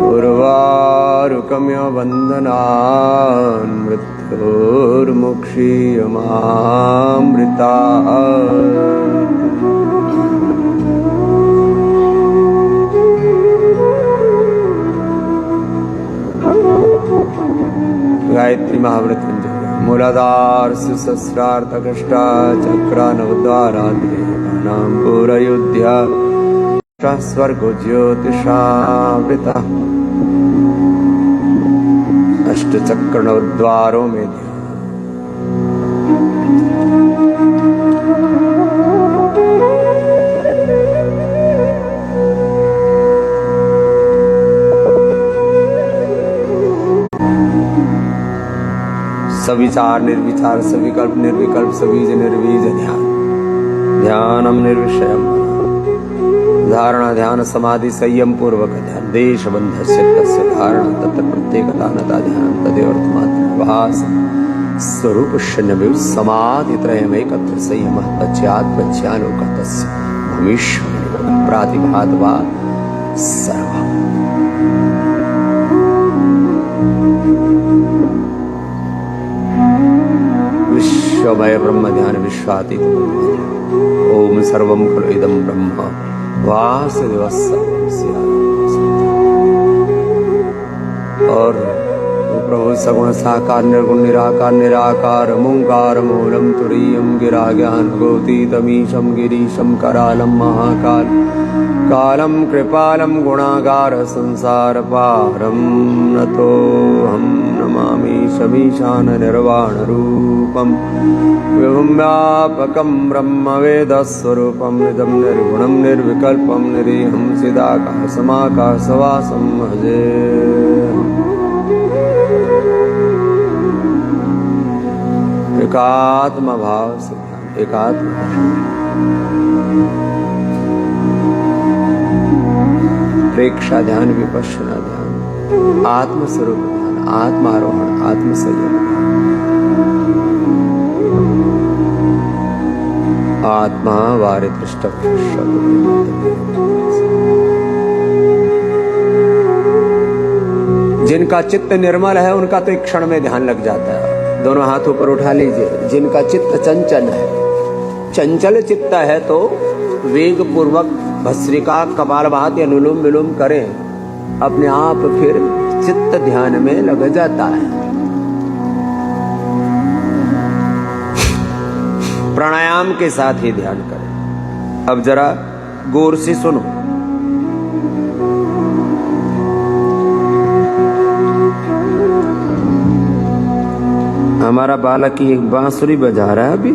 उर्वारुकमिव बन्धनान् मृत्योर्मुक्षीयमामृतात्। गायत्री महावृत्ति मूलाधार से सहस्रार्थ चक्रा नवद्वाराधे नाम पूरयोध्या स्वर्गो ज्योतिषावृता। अष्टचक्र नवद्वारों में ध्यान। सविचार निर्विचार सविकल्प निर्विकल्प सबीज निर्बीज ध्यान। ध्यानम निर्विषयम धारणा ध्यान समाधि संयम पूर्वक ध्यान। देश बंध तस्य धारणा तत्र प्रत्येकता नता ध्यान तदेव अर्थमात्र भास स्वरूप शून्य समाधि त्रयमेकत्र संयम पश्चात् पश्चालोक तस्य भूमिष्व प्रातिभात वा सर्व। विश्वमय ब्रह्म ध्यान विश्वातीत ओम सर्वं खलु इदं ब्रह्म वासुदेवः सर्वस्य। और प्रभु सगुण साकार निर्गुण निराकार निराकार ओंकार मूलम तुरीयम गिरा ज्ञान गोतीतमीशम गिरीशम करालम महाकाल कालम कृपालम गुणागार संसार पारम नतो हम नमामि शमीशान निर्वाण रूपम विभुं व्यापकं ब्रह्म वेद स्वरूपम निजं निर्गुणं निर्विकल्पं निरीहं चिदाकाशमाकाशवासं भजे। एकात्म भाव से ध्यान। एकात्म प्रेक्षा ध्यान विपश्यना ध्यान आत्मस्वरूप ध्यान आत्मारोहण आत्मसंयम आत्मा वारिदृष्ट। जिनका चित्त निर्मल है उनका तो एक क्षण में ध्यान लग जाता है। दोनों हाथ ऊपर उठा लीजिए। जिनका चित्त चंचल है चंचल चित्त है तो वेग पूर्वक भस्त्रिका कपालभाति अनुलोम विलोम करें अपने आप फिर चित्त ध्यान में लग जाता है। प्राणायाम के साथ ही ध्यान करें। अब जरा गौर से सुनो। हमारा बालक ही एक बांसुरी बजा रहा है अभी।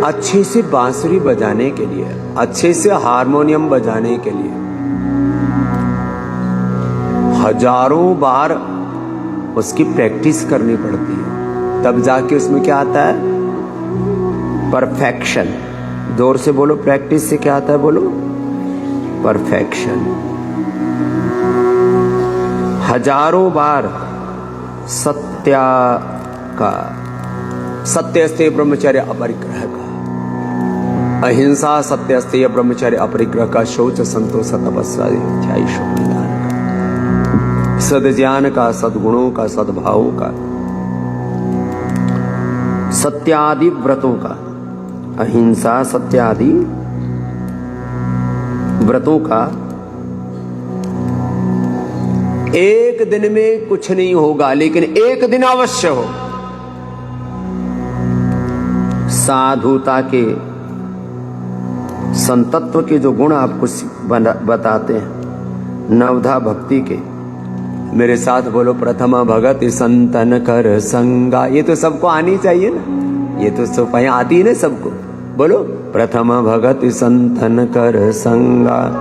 अच्छे से बांसुरी बजाने के लिए अच्छे से हारमोनियम बजाने के लिए हजारों बार उसकी प्रैक्टिस करनी पड़ती है तब जाके उसमें क्या आता है परफेक्शन। जोर से बोलो प्रैक्टिस से क्या आता है बोलो परफेक्शन। हजारों बार सत्य ब्रह्मचर्य अपरिग्रह का अहिंसा सत्य अस्तेय ब्रह्मचर्य अपरिग्रह का शौच संतोष तपस्या ध्यान का सद्ज्ञान का सद्गुणों का सद्भावों का सत्यादि व्रतों का अहिंसा सत्यादि व्रतों का। एक दिन में कुछ नहीं होगा लेकिन एक दिन अवश्य हो। साधुता के संतत्व के जो गुण आपको बताते हैं नवधा भक्ति के मेरे साथ बोलो प्रथम भगति संतन कर संगा। ये तो सबको आनी चाहिए ना। ये तो सब आती है ना सबको। बोलो प्रथम भगति संतन कर संगा,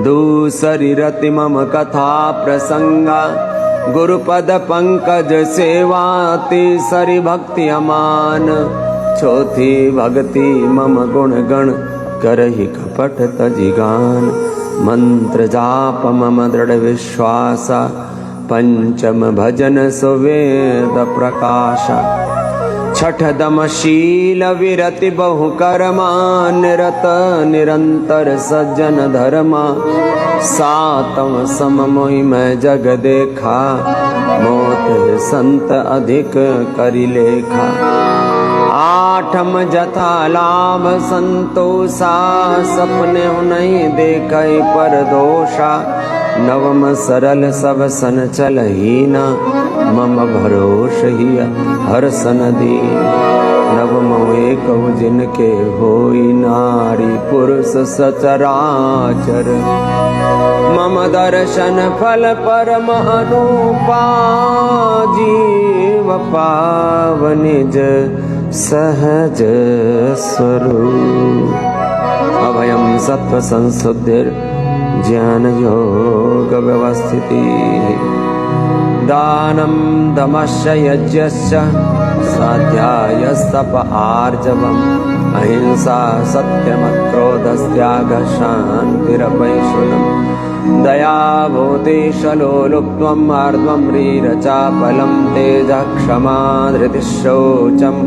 दूसरी रति मम कथा प्रसंगा। गुरुपद पंकज सेवा, तीसरी भक्ति अमान। चौथी भक्ति मम गुण गण, करहि कपट तजिगान। मंत्र जाप मम दृढ़ विश्वासा, पंचम भजन सुवेद प्रकाशा। छठ दम शील विरति बहु कर्मा, निरत निरंतर सज्जन धर्मा। सातम सम मोहि मैं जग देखा, मोत संत अधिक करि लेखा। आठम जथा लाभ संतोषा, सपने नहीं देखै पर दोषा। नवम सरल सब सन चलहीना, मम भरोस ही हर सन दीन। नवम एक जिनके होई नारी पुरुष सचराचर। मम दर्शन फल परम अनुपा, जीव पाव निज सहज स्वरूप। अभयम सत्व संशुद्धिर, ज्ञान योग व्यवस्थिति। दानं दमश्च यज्ञश्च, स्वाध्यायस्तप आर्जवम्। अहिंसा सत्यमक्रोधस्त्यागः, शान्तिरपैशुनम्। दया भूतेशलो लुप्त्वम्, आर्द्वं ह्रीरचापलं। तेजः क्षमा धृतिः शौचम्,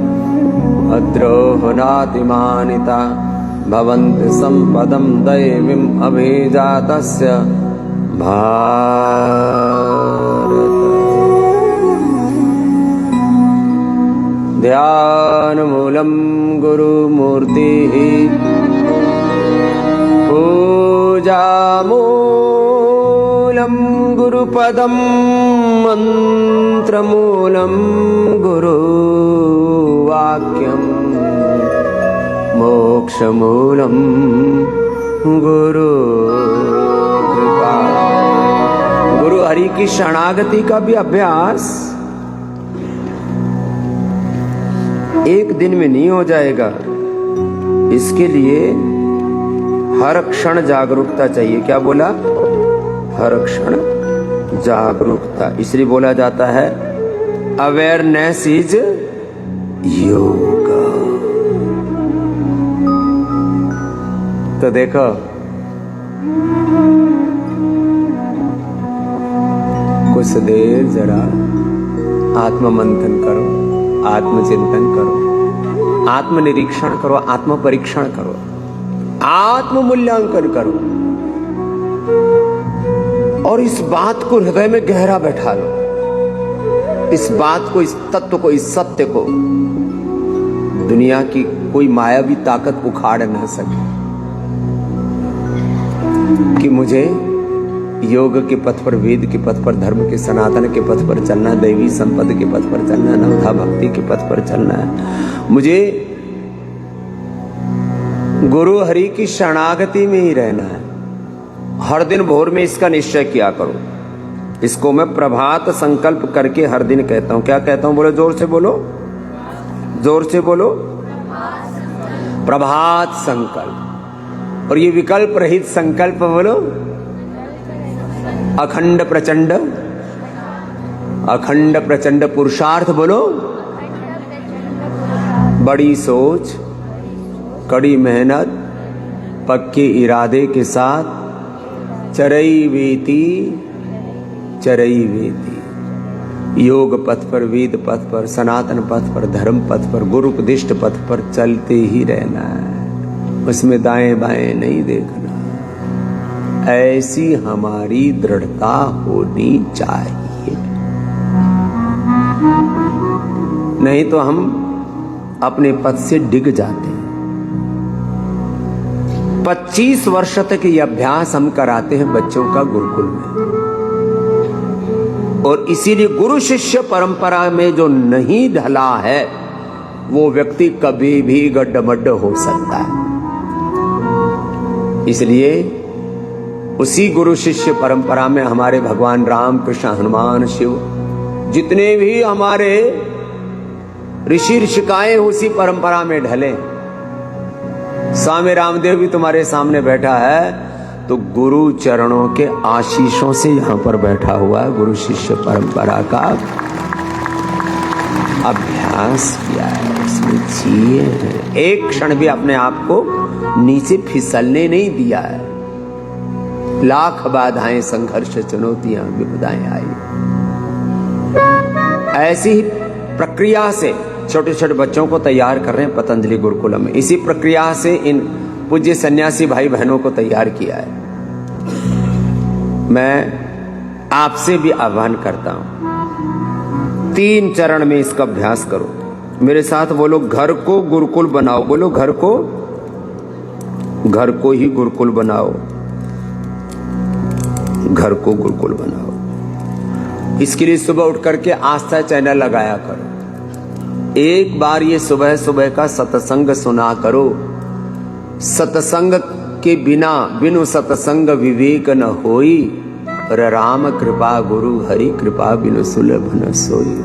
अद्रोहो नातिमानिता। भवन्ति सम्पदं दैवीम्, अभिजातस्य भारत। ध्यानमूलं गुरुमूर्तिः, पूजामूलं गुरुपदं, मन्त्रमूलं गुरुवाक्यम्। मोक्षमूलं गुरु कृपा। गुरु हरि की शरणागति का भी अभ्यास एक दिन में नहीं हो जाएगा। इसके लिए हर क्षण जागरूकता चाहिए। क्या बोला? हर क्षण जागरूकता। इसलिए बोला जाता है अवेयरनेस इज योगा। तो देखो, कुछ देर जरा आत्ममंथन करो, आत्मचिंतन करो, आत्मनिरीक्षण करो, आत्म परीक्षण करो, आत्म मूल्यांकन करो और इस बात को हृदय में गहरा बैठा लो। इस बात को, इस तत्व को, इस सत्य को दुनिया की कोई मायावी ताकत उखाड़ न सके कि मुझे योग के पथ पर, वेद के पथ पर, धर्म के सनातन के पथ पर चलना है, दैवी संपद के पथ पर चलना है, नवधा भक्ति के पथ पर चलना है। मुझे गुरु हरि की शरणागति में ही रहना है। हर दिन भोर में इसका निश्चय किया करो। इसको मैं प्रभात संकल्प करके हर दिन कहता हूं। क्या कहता हूं? बोलो, जोर से बोलो, जोर से बोलो। प्रभात संकल्प। और ये विकल्प रहित संकल्प बोलो, अखंड प्रचंड, अखंड प्रचंड पुरुषार्थ बोलो। बड़ी सोच, कड़ी मेहनत, पक्के इरादे के साथ चरई वेती, चरई वेती। योग पथ पर, वेद पथ पर, सनातन पथ पर, धर्म पथ पर, गुरुपदिष्ट पथ पर चलते ही रहना है। उसमें दाएं बाएं नहीं देखना। ऐसी हमारी दृढ़ता होनी चाहिए, नहीं तो हम अपने पथ से डिग जाते हैं। 25 वर्ष तक ये अभ्यास हम कराते हैं बच्चों का गुरुकुल में। और इसीलिए गुरु शिष्य परंपरा में जो नहीं ढला है वो व्यक्ति कभी भी गड्ढमड्ढ हो सकता है। इसलिए उसी गुरु शिष्य परंपरा में हमारे भगवान राम, कृष्ण, हनुमान, शिव, जितने भी हमारे ऋषि ऋषिकाएं उसी परंपरा में ढले। स्वामी रामदेव भी तुम्हारे सामने बैठा है तो गुरु चरणों के आशीषों से यहां पर बैठा हुआ है। गुरु शिष्य परंपरा का अभ्यास किया है, उसमें जिए हैं। एक क्षण भी अपने आप को नीचे फिसलने नहीं दिया है। लाख बाधाएं, संघर्ष, चुनौतियां, विपदाएं आई, ऐसी ही प्रक्रिया से छोटे छोटे बच्चों को तैयार कर रहे हैं पतंजलि गुरुकुलम में। इसी प्रक्रिया से इन पूज्य सन्यासी भाई बहनों को तैयार किया है। मैं आपसे भी आह्वान करता हूं, 3 चरण में इसका अभ्यास करो। मेरे साथ बोलो, घर को गुरुकुल बनाओ। बोलो, घर को ही गुरुकुल बनाओ। घर को गुरुकुल बनाओ। इसके लिए सुबह उठ करके आस्था चैनल लगाया करो। एक बार ये सुबह सुबह का सत्संग सुना करो। सत्संग के बिना बिनु सत्संग विवेक न होई, राम कृपा गुरु हरि कृपा बिनु सुलभ न सोई।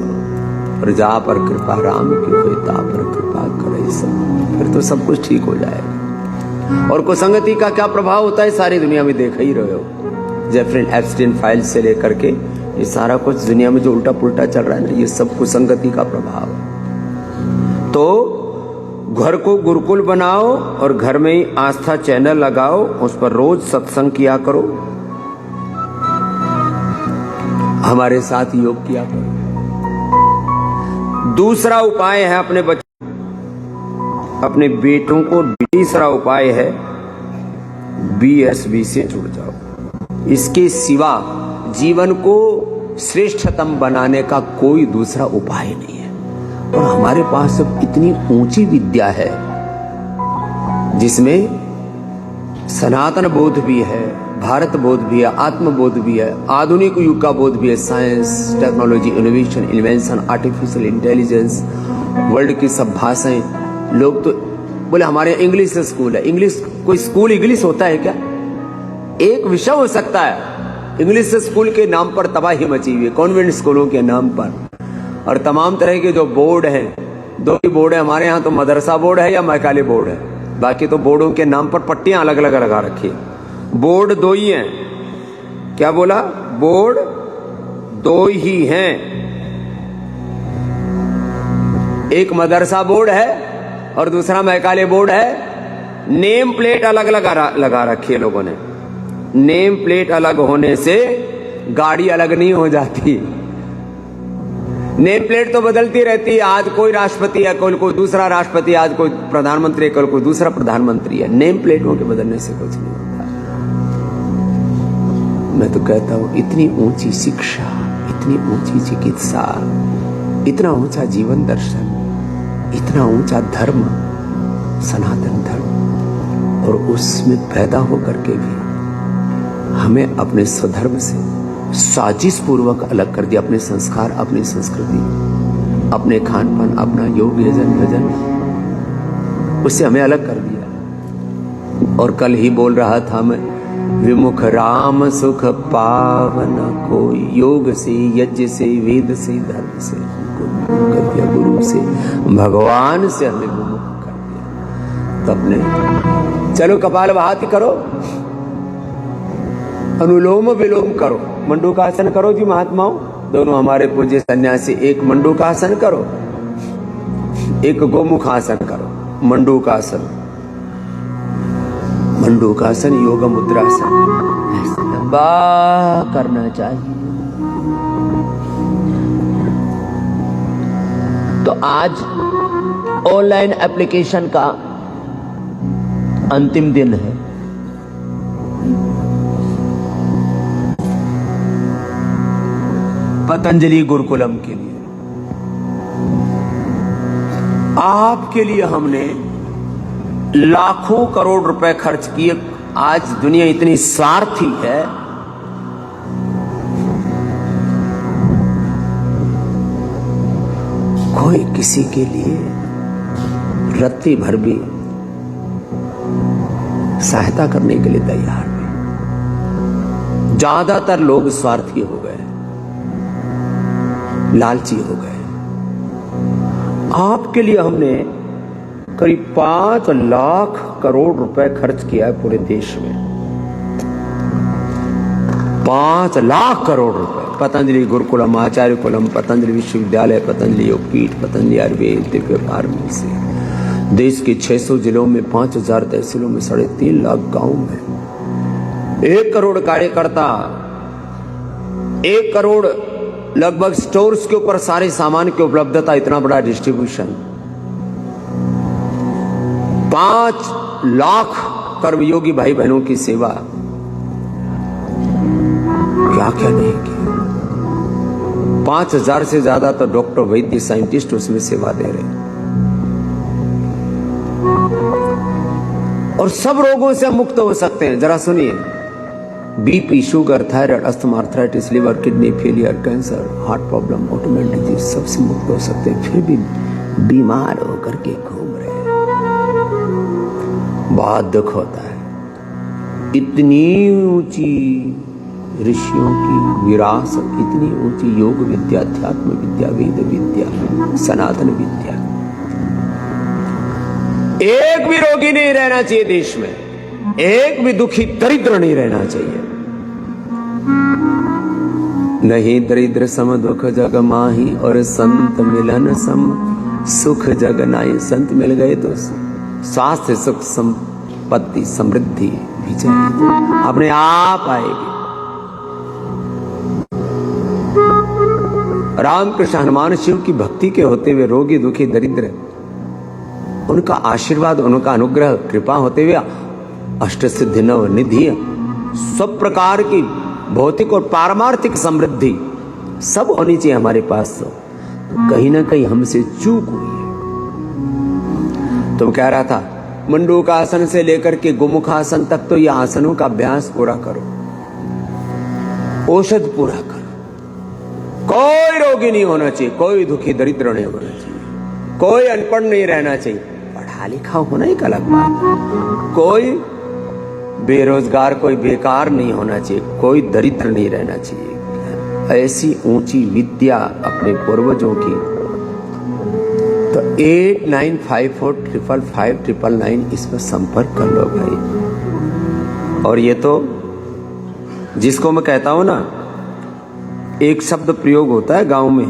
और जा पर कृपा राम की होई, ता पर कृपा करे सब, फिर तो सब कुछ ठीक हो जाएगा। और कुसंगति का क्या प्रभाव होता है सारी दुनिया में देख ही रहे हो। जेफरी एप्स्टीन फाइल से लेकर के ये सारा कुछ दुनिया में जो उल्टा पुल्टा चल रहा है ना, ये सब कुसंगति का प्रभाव है। तो घर को गुरुकुल बनाओ और घर में ही आस्था चैनल लगाओ, उस पर रोज सत्संग किया करो, हमारे साथ योग किया करो। दूसरा उपाय है अपने बेटों को, तीसरा उपाय है BSB से जुड़ जाओ। इसके सिवा जीवन को श्रेष्ठतम बनाने का कोई दूसरा उपाय नहीं है। और हमारे पास अब इतनी ऊंची विद्या है जिसमें सनातन बोध भी है, भारत बोध भी है, आत्मबोध भी है, आधुनिक युग का बोध भी है। Science, technology, innovation, invention, artificial intelligence, world की सब भाषाएं। लोग तो बोले हमारे इंग्लिश स्कूल है। इंग्लिश कोई स्कूल इंग्लिश होता है क्या? एक विषय हो सकता है। इंग्लिश स्कूल के नाम पर तबाही मची हुई है, कॉन्वेंट स्कूलों के नाम पर। और तमाम तरह के जो बोर्ड हैं, 2 ही बोर्ड है हमारे यहाँ, तो मदरसा बोर्ड है या मैकाले बोर्ड है। बाकी तो बोर्डों के नाम पर पट्टियां अलग अलग लगा रखी है। बोर्ड 2 ही हैं। क्या बोला? बोर्ड 2 ही हैं। एक मदरसा बोर्ड है और दूसरा मैकाले बोर्ड है। नेम प्लेट अलग लगा रखी है लोगों ने। नेम प्लेट अलग होने से गाड़ी अलग नहीं हो जाती। नेम प्लेट तो बदलती रहती है। आज कोई राष्ट्रपति है, कल कोई दूसरा राष्ट्रपति, आज कोई प्रधानमंत्री है, कल कोई दूसरा प्रधानमंत्री है। नेम प्लेटों के बदलने से कुछ नहीं होता। मैं तो कहता हूं, इतनी ऊंची शिक्षा, इतनी ऊंची चिकित्सा, इतना ऊंचा जीवन दर्शन, इतना ऊंचा धर्म, सनातन धर्म, और उसमें पैदा होकर के भी हमें अपने स्वधर्म से साजिश पूर्वक अलग कर दिया। अपने संस्कार, अपनी संस्कृति, अपने खान पान, अपना योग, यजन, भजन, उससे हमें अलग कर दिया। और कल ही बोल रहा था मैं, विमुख राम सुख पावन कोई, योग से, यज्ञ से, वेद से, धर्म से कर दिया, गुरु से, भगवान से हमें विमुख कर दिया। तो अपने चलो कपाल भाती करो, अनुलोम विलोम करो, मंडूकासन करो जी महात्माओं। दोनों हमारे पूज्य सन्यासी, एक मंडूकासन करो, एक गोमुखासन करो। मंडूकासन, मंडूकासन, योग मुद्रासन, ऐसे लंबा करना चाहिए। तो आज ऑनलाइन एप्लीकेशन का अंतिम दिन है। पतंजलि गुरुकुलम के लिए, आपके लिए हमने लाखों करोड़ रुपए खर्च किए। आज दुनिया इतनी स्वार्थी है, कोई किसी के लिए रत्ती भर भी सहायता करने के लिए तैयार नहीं। ज्यादातर लोग स्वार्थी हो गए, लालची हो गए। आपके लिए हमने करीब 5 लाख करोड़ रुपए खर्च किया है पूरे देश में। 5 लाख करोड़ रुपए। पतंजलि गुरुकुलम, आचार्य कुलम, पतंजलि विश्वविद्यालय, पतंजलि योगपीठ, पतंजलि आयुर्वेद, दिव्य फार्मेसी से देश के 600 जिलों में 5000 तहसीलों में 3.5 लाख गांव में 1 करोड़ कार्यकर्ता, 1 करोड़ लगभग स्टोर्स के ऊपर सारे सामान की उपलब्धता, इतना बड़ा डिस्ट्रीब्यूशन, 5 लाख कर्मयोगी भाई बहनों की सेवा, क्या क्या नहीं किया। 5000 से ज्यादा तो डॉक्टर, वैद्य, साइंटिस्ट उसमें सेवा दे रहे हैं और सब रोगों से हम मुक्त हो सकते हैं। जरा सुनिए, BP, sugar, thyroid, asthma, arthritis, liver, kidney failure, cancer, heart problem, autoimmune disease, सबसे मुक्त हो सकते हैं। फिर भी बीमार होकर के घूम रहे हैं, बहुत दुख होता है। इतनी ऊंची ऋषियों की विरासत, इतनी ऊंची योग विद्या, अध्यात्म विद्या, वेद विद्या, सनातन विद्या। एक भी रोगी नहीं रहना चाहिए देश में, एक भी दुखी दरिद्र नहीं रहना चाहिए। नहीं दरिद्र सम दुख जग माही, और संत मिलन सम सुख जग नाई। संत मिल गए तो स्वास्थ्य, सुख, संपत्ति, समृद्धि भी चाहिए, अपने आप आएगी। रामकृष्ण हनुमान शिव की भक्ति के होते हुए रोगी, दुखी, दरिद्र, उनका आशीर्वाद, उनका अनुग्रह, कृपा होते हुए अष्ट सिद्धि नव निधि, सब प्रकार की भौतिक और पारमार्थिक समृद्धि सब होनी चाहिए हमारे पास। तो कहीं ना कहीं हमसे चूक हुई है। तो कह रहा था, मंडूकासन से लेकर के गोमुखासन तक तो ये आसनों का अभ्यास पूरा करो, औषध पूरा करो। कोई रोगी नहीं होना चाहिए, कोई दुखी दरिद्र नहीं होना चाहिए, कोई अनपढ़ नहीं रहना चाहिए, पढ़ा लिखा होना एक अलग बात, कोई बेरोजगार, कोई बेकार नहीं होना चाहिए, कोई दरिद्र नहीं रहना चाहिए। ऐसी ऊंची विद्या अपने पूर्वजों की। तो 8954555999 इस पर संपर्क कर लो भाई। और ये तो जिसको मैं कहता हूं ना, एक शब्द प्रयोग होता है गांव में,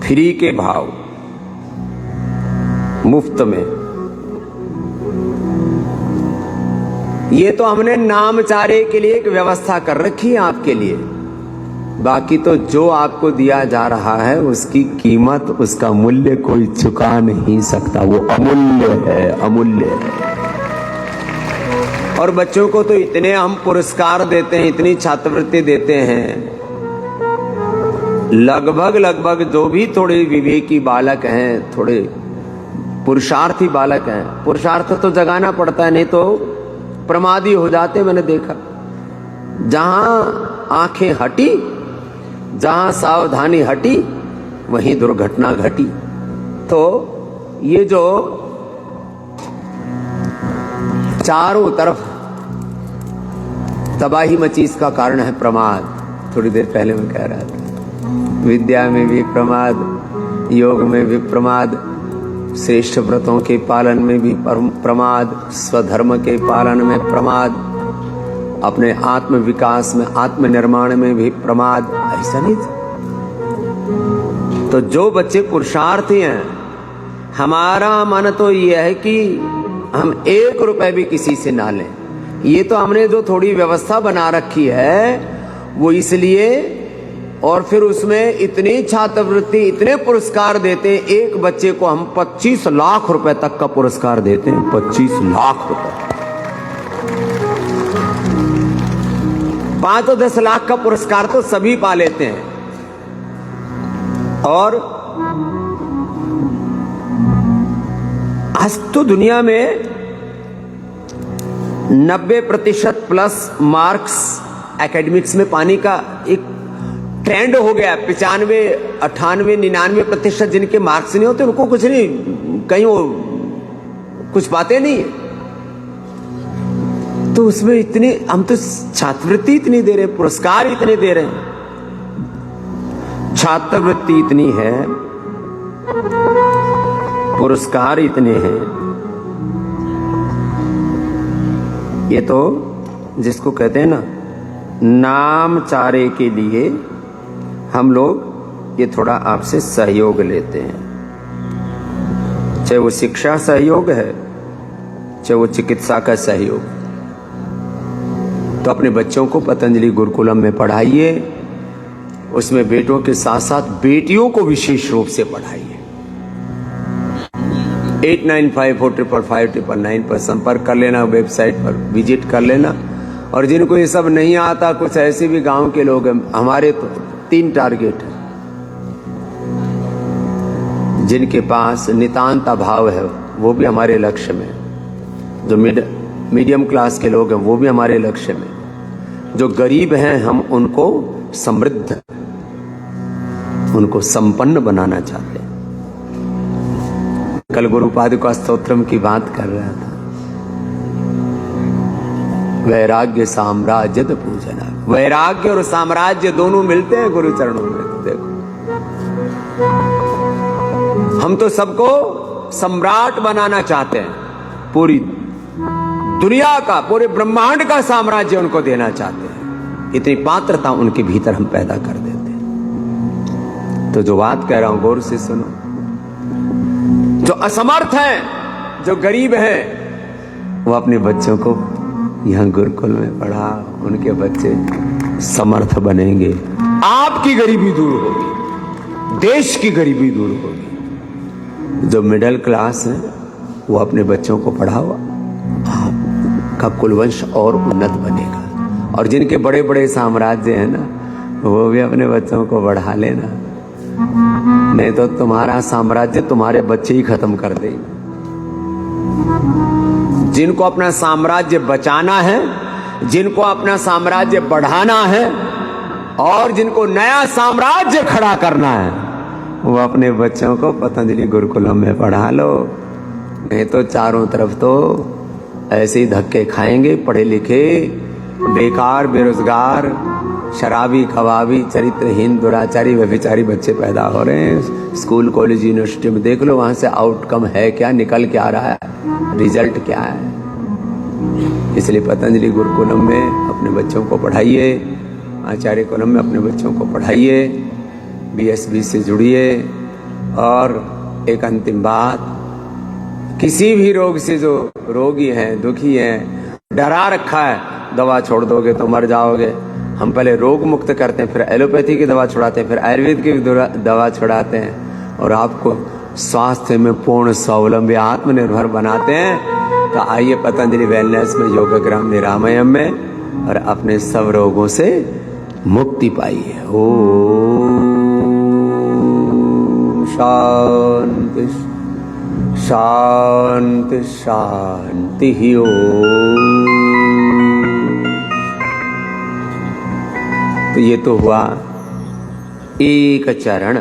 फ्री के भाव, मुफ्त में। ये तो हमने नामचारे के लिए एक व्यवस्था कर रखी है आपके लिए। बाकी तो जो आपको दिया जा रहा है उसकी कीमत, उसका मूल्य कोई चुका नहीं सकता, वो अमूल्य है, अमूल्य है। और बच्चों को तो इतने हम पुरस्कार देते हैं, इतनी छात्रवृत्ति देते हैं, लगभग जो भी थोड़े विवेकी बालक हैं, थोड़े पुरुषार्थी बालक हैं, पुरुषार्थ तो जगाना पड़ता है, नहीं तो प्रमादी हो जाते। मैंने देखा, जहां आंखें हटी, जहां सावधानी हटी, वहीं दुर्घटना घटी। तो ये जो चारों तरफ तबाही मची, इसका कारण है प्रमाद। थोड़ी देर पहले मैं कह रहा था, विद्या में भी प्रमाद, योग में भी प्रमाद, श्रेष्ठ व्रतों के पालन में भी प्रमाद, स्वधर्म के पालन में प्रमाद, अपने आत्म विकास में, आत्म निर्माण में भी प्रमाद। ऐसा नहीं था। तो जो बच्चे पुरुषार्थी हैं, हमारा मन तो यह है कि हम 1 रुपए भी किसी से ना लें। ये तो हमने जो थोड़ी व्यवस्था बना रखी है वो इसलिए, और फिर उसमें इतनी छात्रवृत्ति, इतने पुरस्कार देते हैं। एक बच्चे को हम 25 लाख रुपए तक का पुरस्कार देते हैं, 25 लाख रुपए। 5 और 10 लाख का पुरस्कार तो सभी पा लेते हैं। और आज तो दुनिया में 90% प्लस मार्क्स एकेडमिक्स में पाने का एक ट्रेंड हो गया। 95, 98, 99% जिनके मार्क्स नहीं होते उनको कुछ नहीं, कहीं वो कुछ बातें नहीं। तो उसमें इतनी, हम तो छात्रवृत्ति इतनी दे रहे हैं, पुरस्कार इतने दे रहे हैं, छात्रवृत्ति इतनी है, पुरस्कार इतने हैं। ये तो जिसको कहते हैं ना, नाम चारे के लिए हम लोग ये थोड़ा आपसे सहयोग लेते हैं, चाहे वो शिक्षा सहयोग है, चाहे वो चिकित्सा का सहयोग। तो अपने बच्चों को पतंजलि गुरुकुलम में पढ़ाइए, उसमें बेटों के साथ साथ बेटियों को विशेष रूप से पढ़ाइए। 89545599 पर संपर्क कर लेना, वेबसाइट पर विजिट कर लेना। और जिनको ये सब नहीं आता, कुछ ऐसे भी गांव के लोग हैं, हमारे तो 3 टारगेट है। जिनके पास नितांत अभाव है वो भी हमारे लक्ष्य में, जो मीडियम क्लास के लोग हैं वो भी हमारे लक्ष्य में, जो गरीब हैं हम उनको समृद्ध, उनको संपन्न बनाना चाहते हैं। कल गुरुपादुका स्तोत्रम की बात कर रहा था, वैराग्य साम्राज्य पूजना। वैराग्य और साम्राज्य दोनों मिलते हैं गुरु चरणों में। तो देखो, हम तो सबको सम्राट बनाना चाहते हैं, पूरी दुनिया का, पूरे ब्रह्मांड का साम्राज्य उनको देना चाहते हैं। इतनी पात्रता उनके भीतर हम पैदा कर देते हैं। तो जो बात कह रहा हूं गौर से सुनो, जो असमर्थ हैं, जो गरीब हैं, वो अपने बच्चों को यहां गुरुकुल में पढ़ा, उनके बच्चे समर्थ बनेंगे। आपकी गरीबी दूर होगी, देश की गरीबी दूर होगी। जो मिडिल क्लास है वो अपने बच्चों को पढ़ाओ, आपका कुलवंश और उन्नत बनेगा। और जिनके बड़े बड़े साम्राज्य हैं ना, वो भी अपने बच्चों को बढ़ा लेना, नहीं तो तुम्हारा साम्राज्य तुम्हारे बच्चे ही खत्म कर देंगे। जिनको अपना साम्राज्य बचाना है, जिनको अपना साम्राज्य बढ़ाना है, और जिनको नया साम्राज्य खड़ा करना है, वो अपने बच्चों को पतंजलि गुरुकुलम में पढ़ा लो। नहीं तो चारों तरफ तो ऐसे ही धक्के खाएंगे, पढ़े लिखे बेकार, बेरोजगार, शराबी, कबाबी, चरित्रहीन, दुराचारी, व्यभिचारी बच्चे पैदा हो रहे हैं। स्कूल, कॉलेज, यूनिवर्सिटी में देख लो, वहां से आउटकम है क्या, निकल क्या रहा है, रिजल्ट क्या है। इसलिए पतंजलि गुरुकुलम में अपने बच्चों को पढ़ाइए, आचार्य कुलम में अपने बच्चों को पढ़ाइए, BSB से जुड़िए। और एक अंतिम बात, किसी भी रोग से जो रोगी हैं, दुखी हैं, डरा रखा है, दवा छोड़ दोगे तो मर जाओगे। हम पहले रोग मुक्त करते हैं, फिर एलोपैथी की दवा छुड़ाते हैं, फिर आयुर्वेद की दवा छुड़ाते हैं, और आपको स्वास्थ्य में पूर्ण स्वावलंबी, आत्मनिर्भर बनाते हैं। तो आइए पतंजलि वेलनेस में, योगग्राम निरामयम में, और अपने सब रोगों से मुक्ति पाइए। ओम शांति शांति शांति ही। तो ये तो हुआ एक चरण।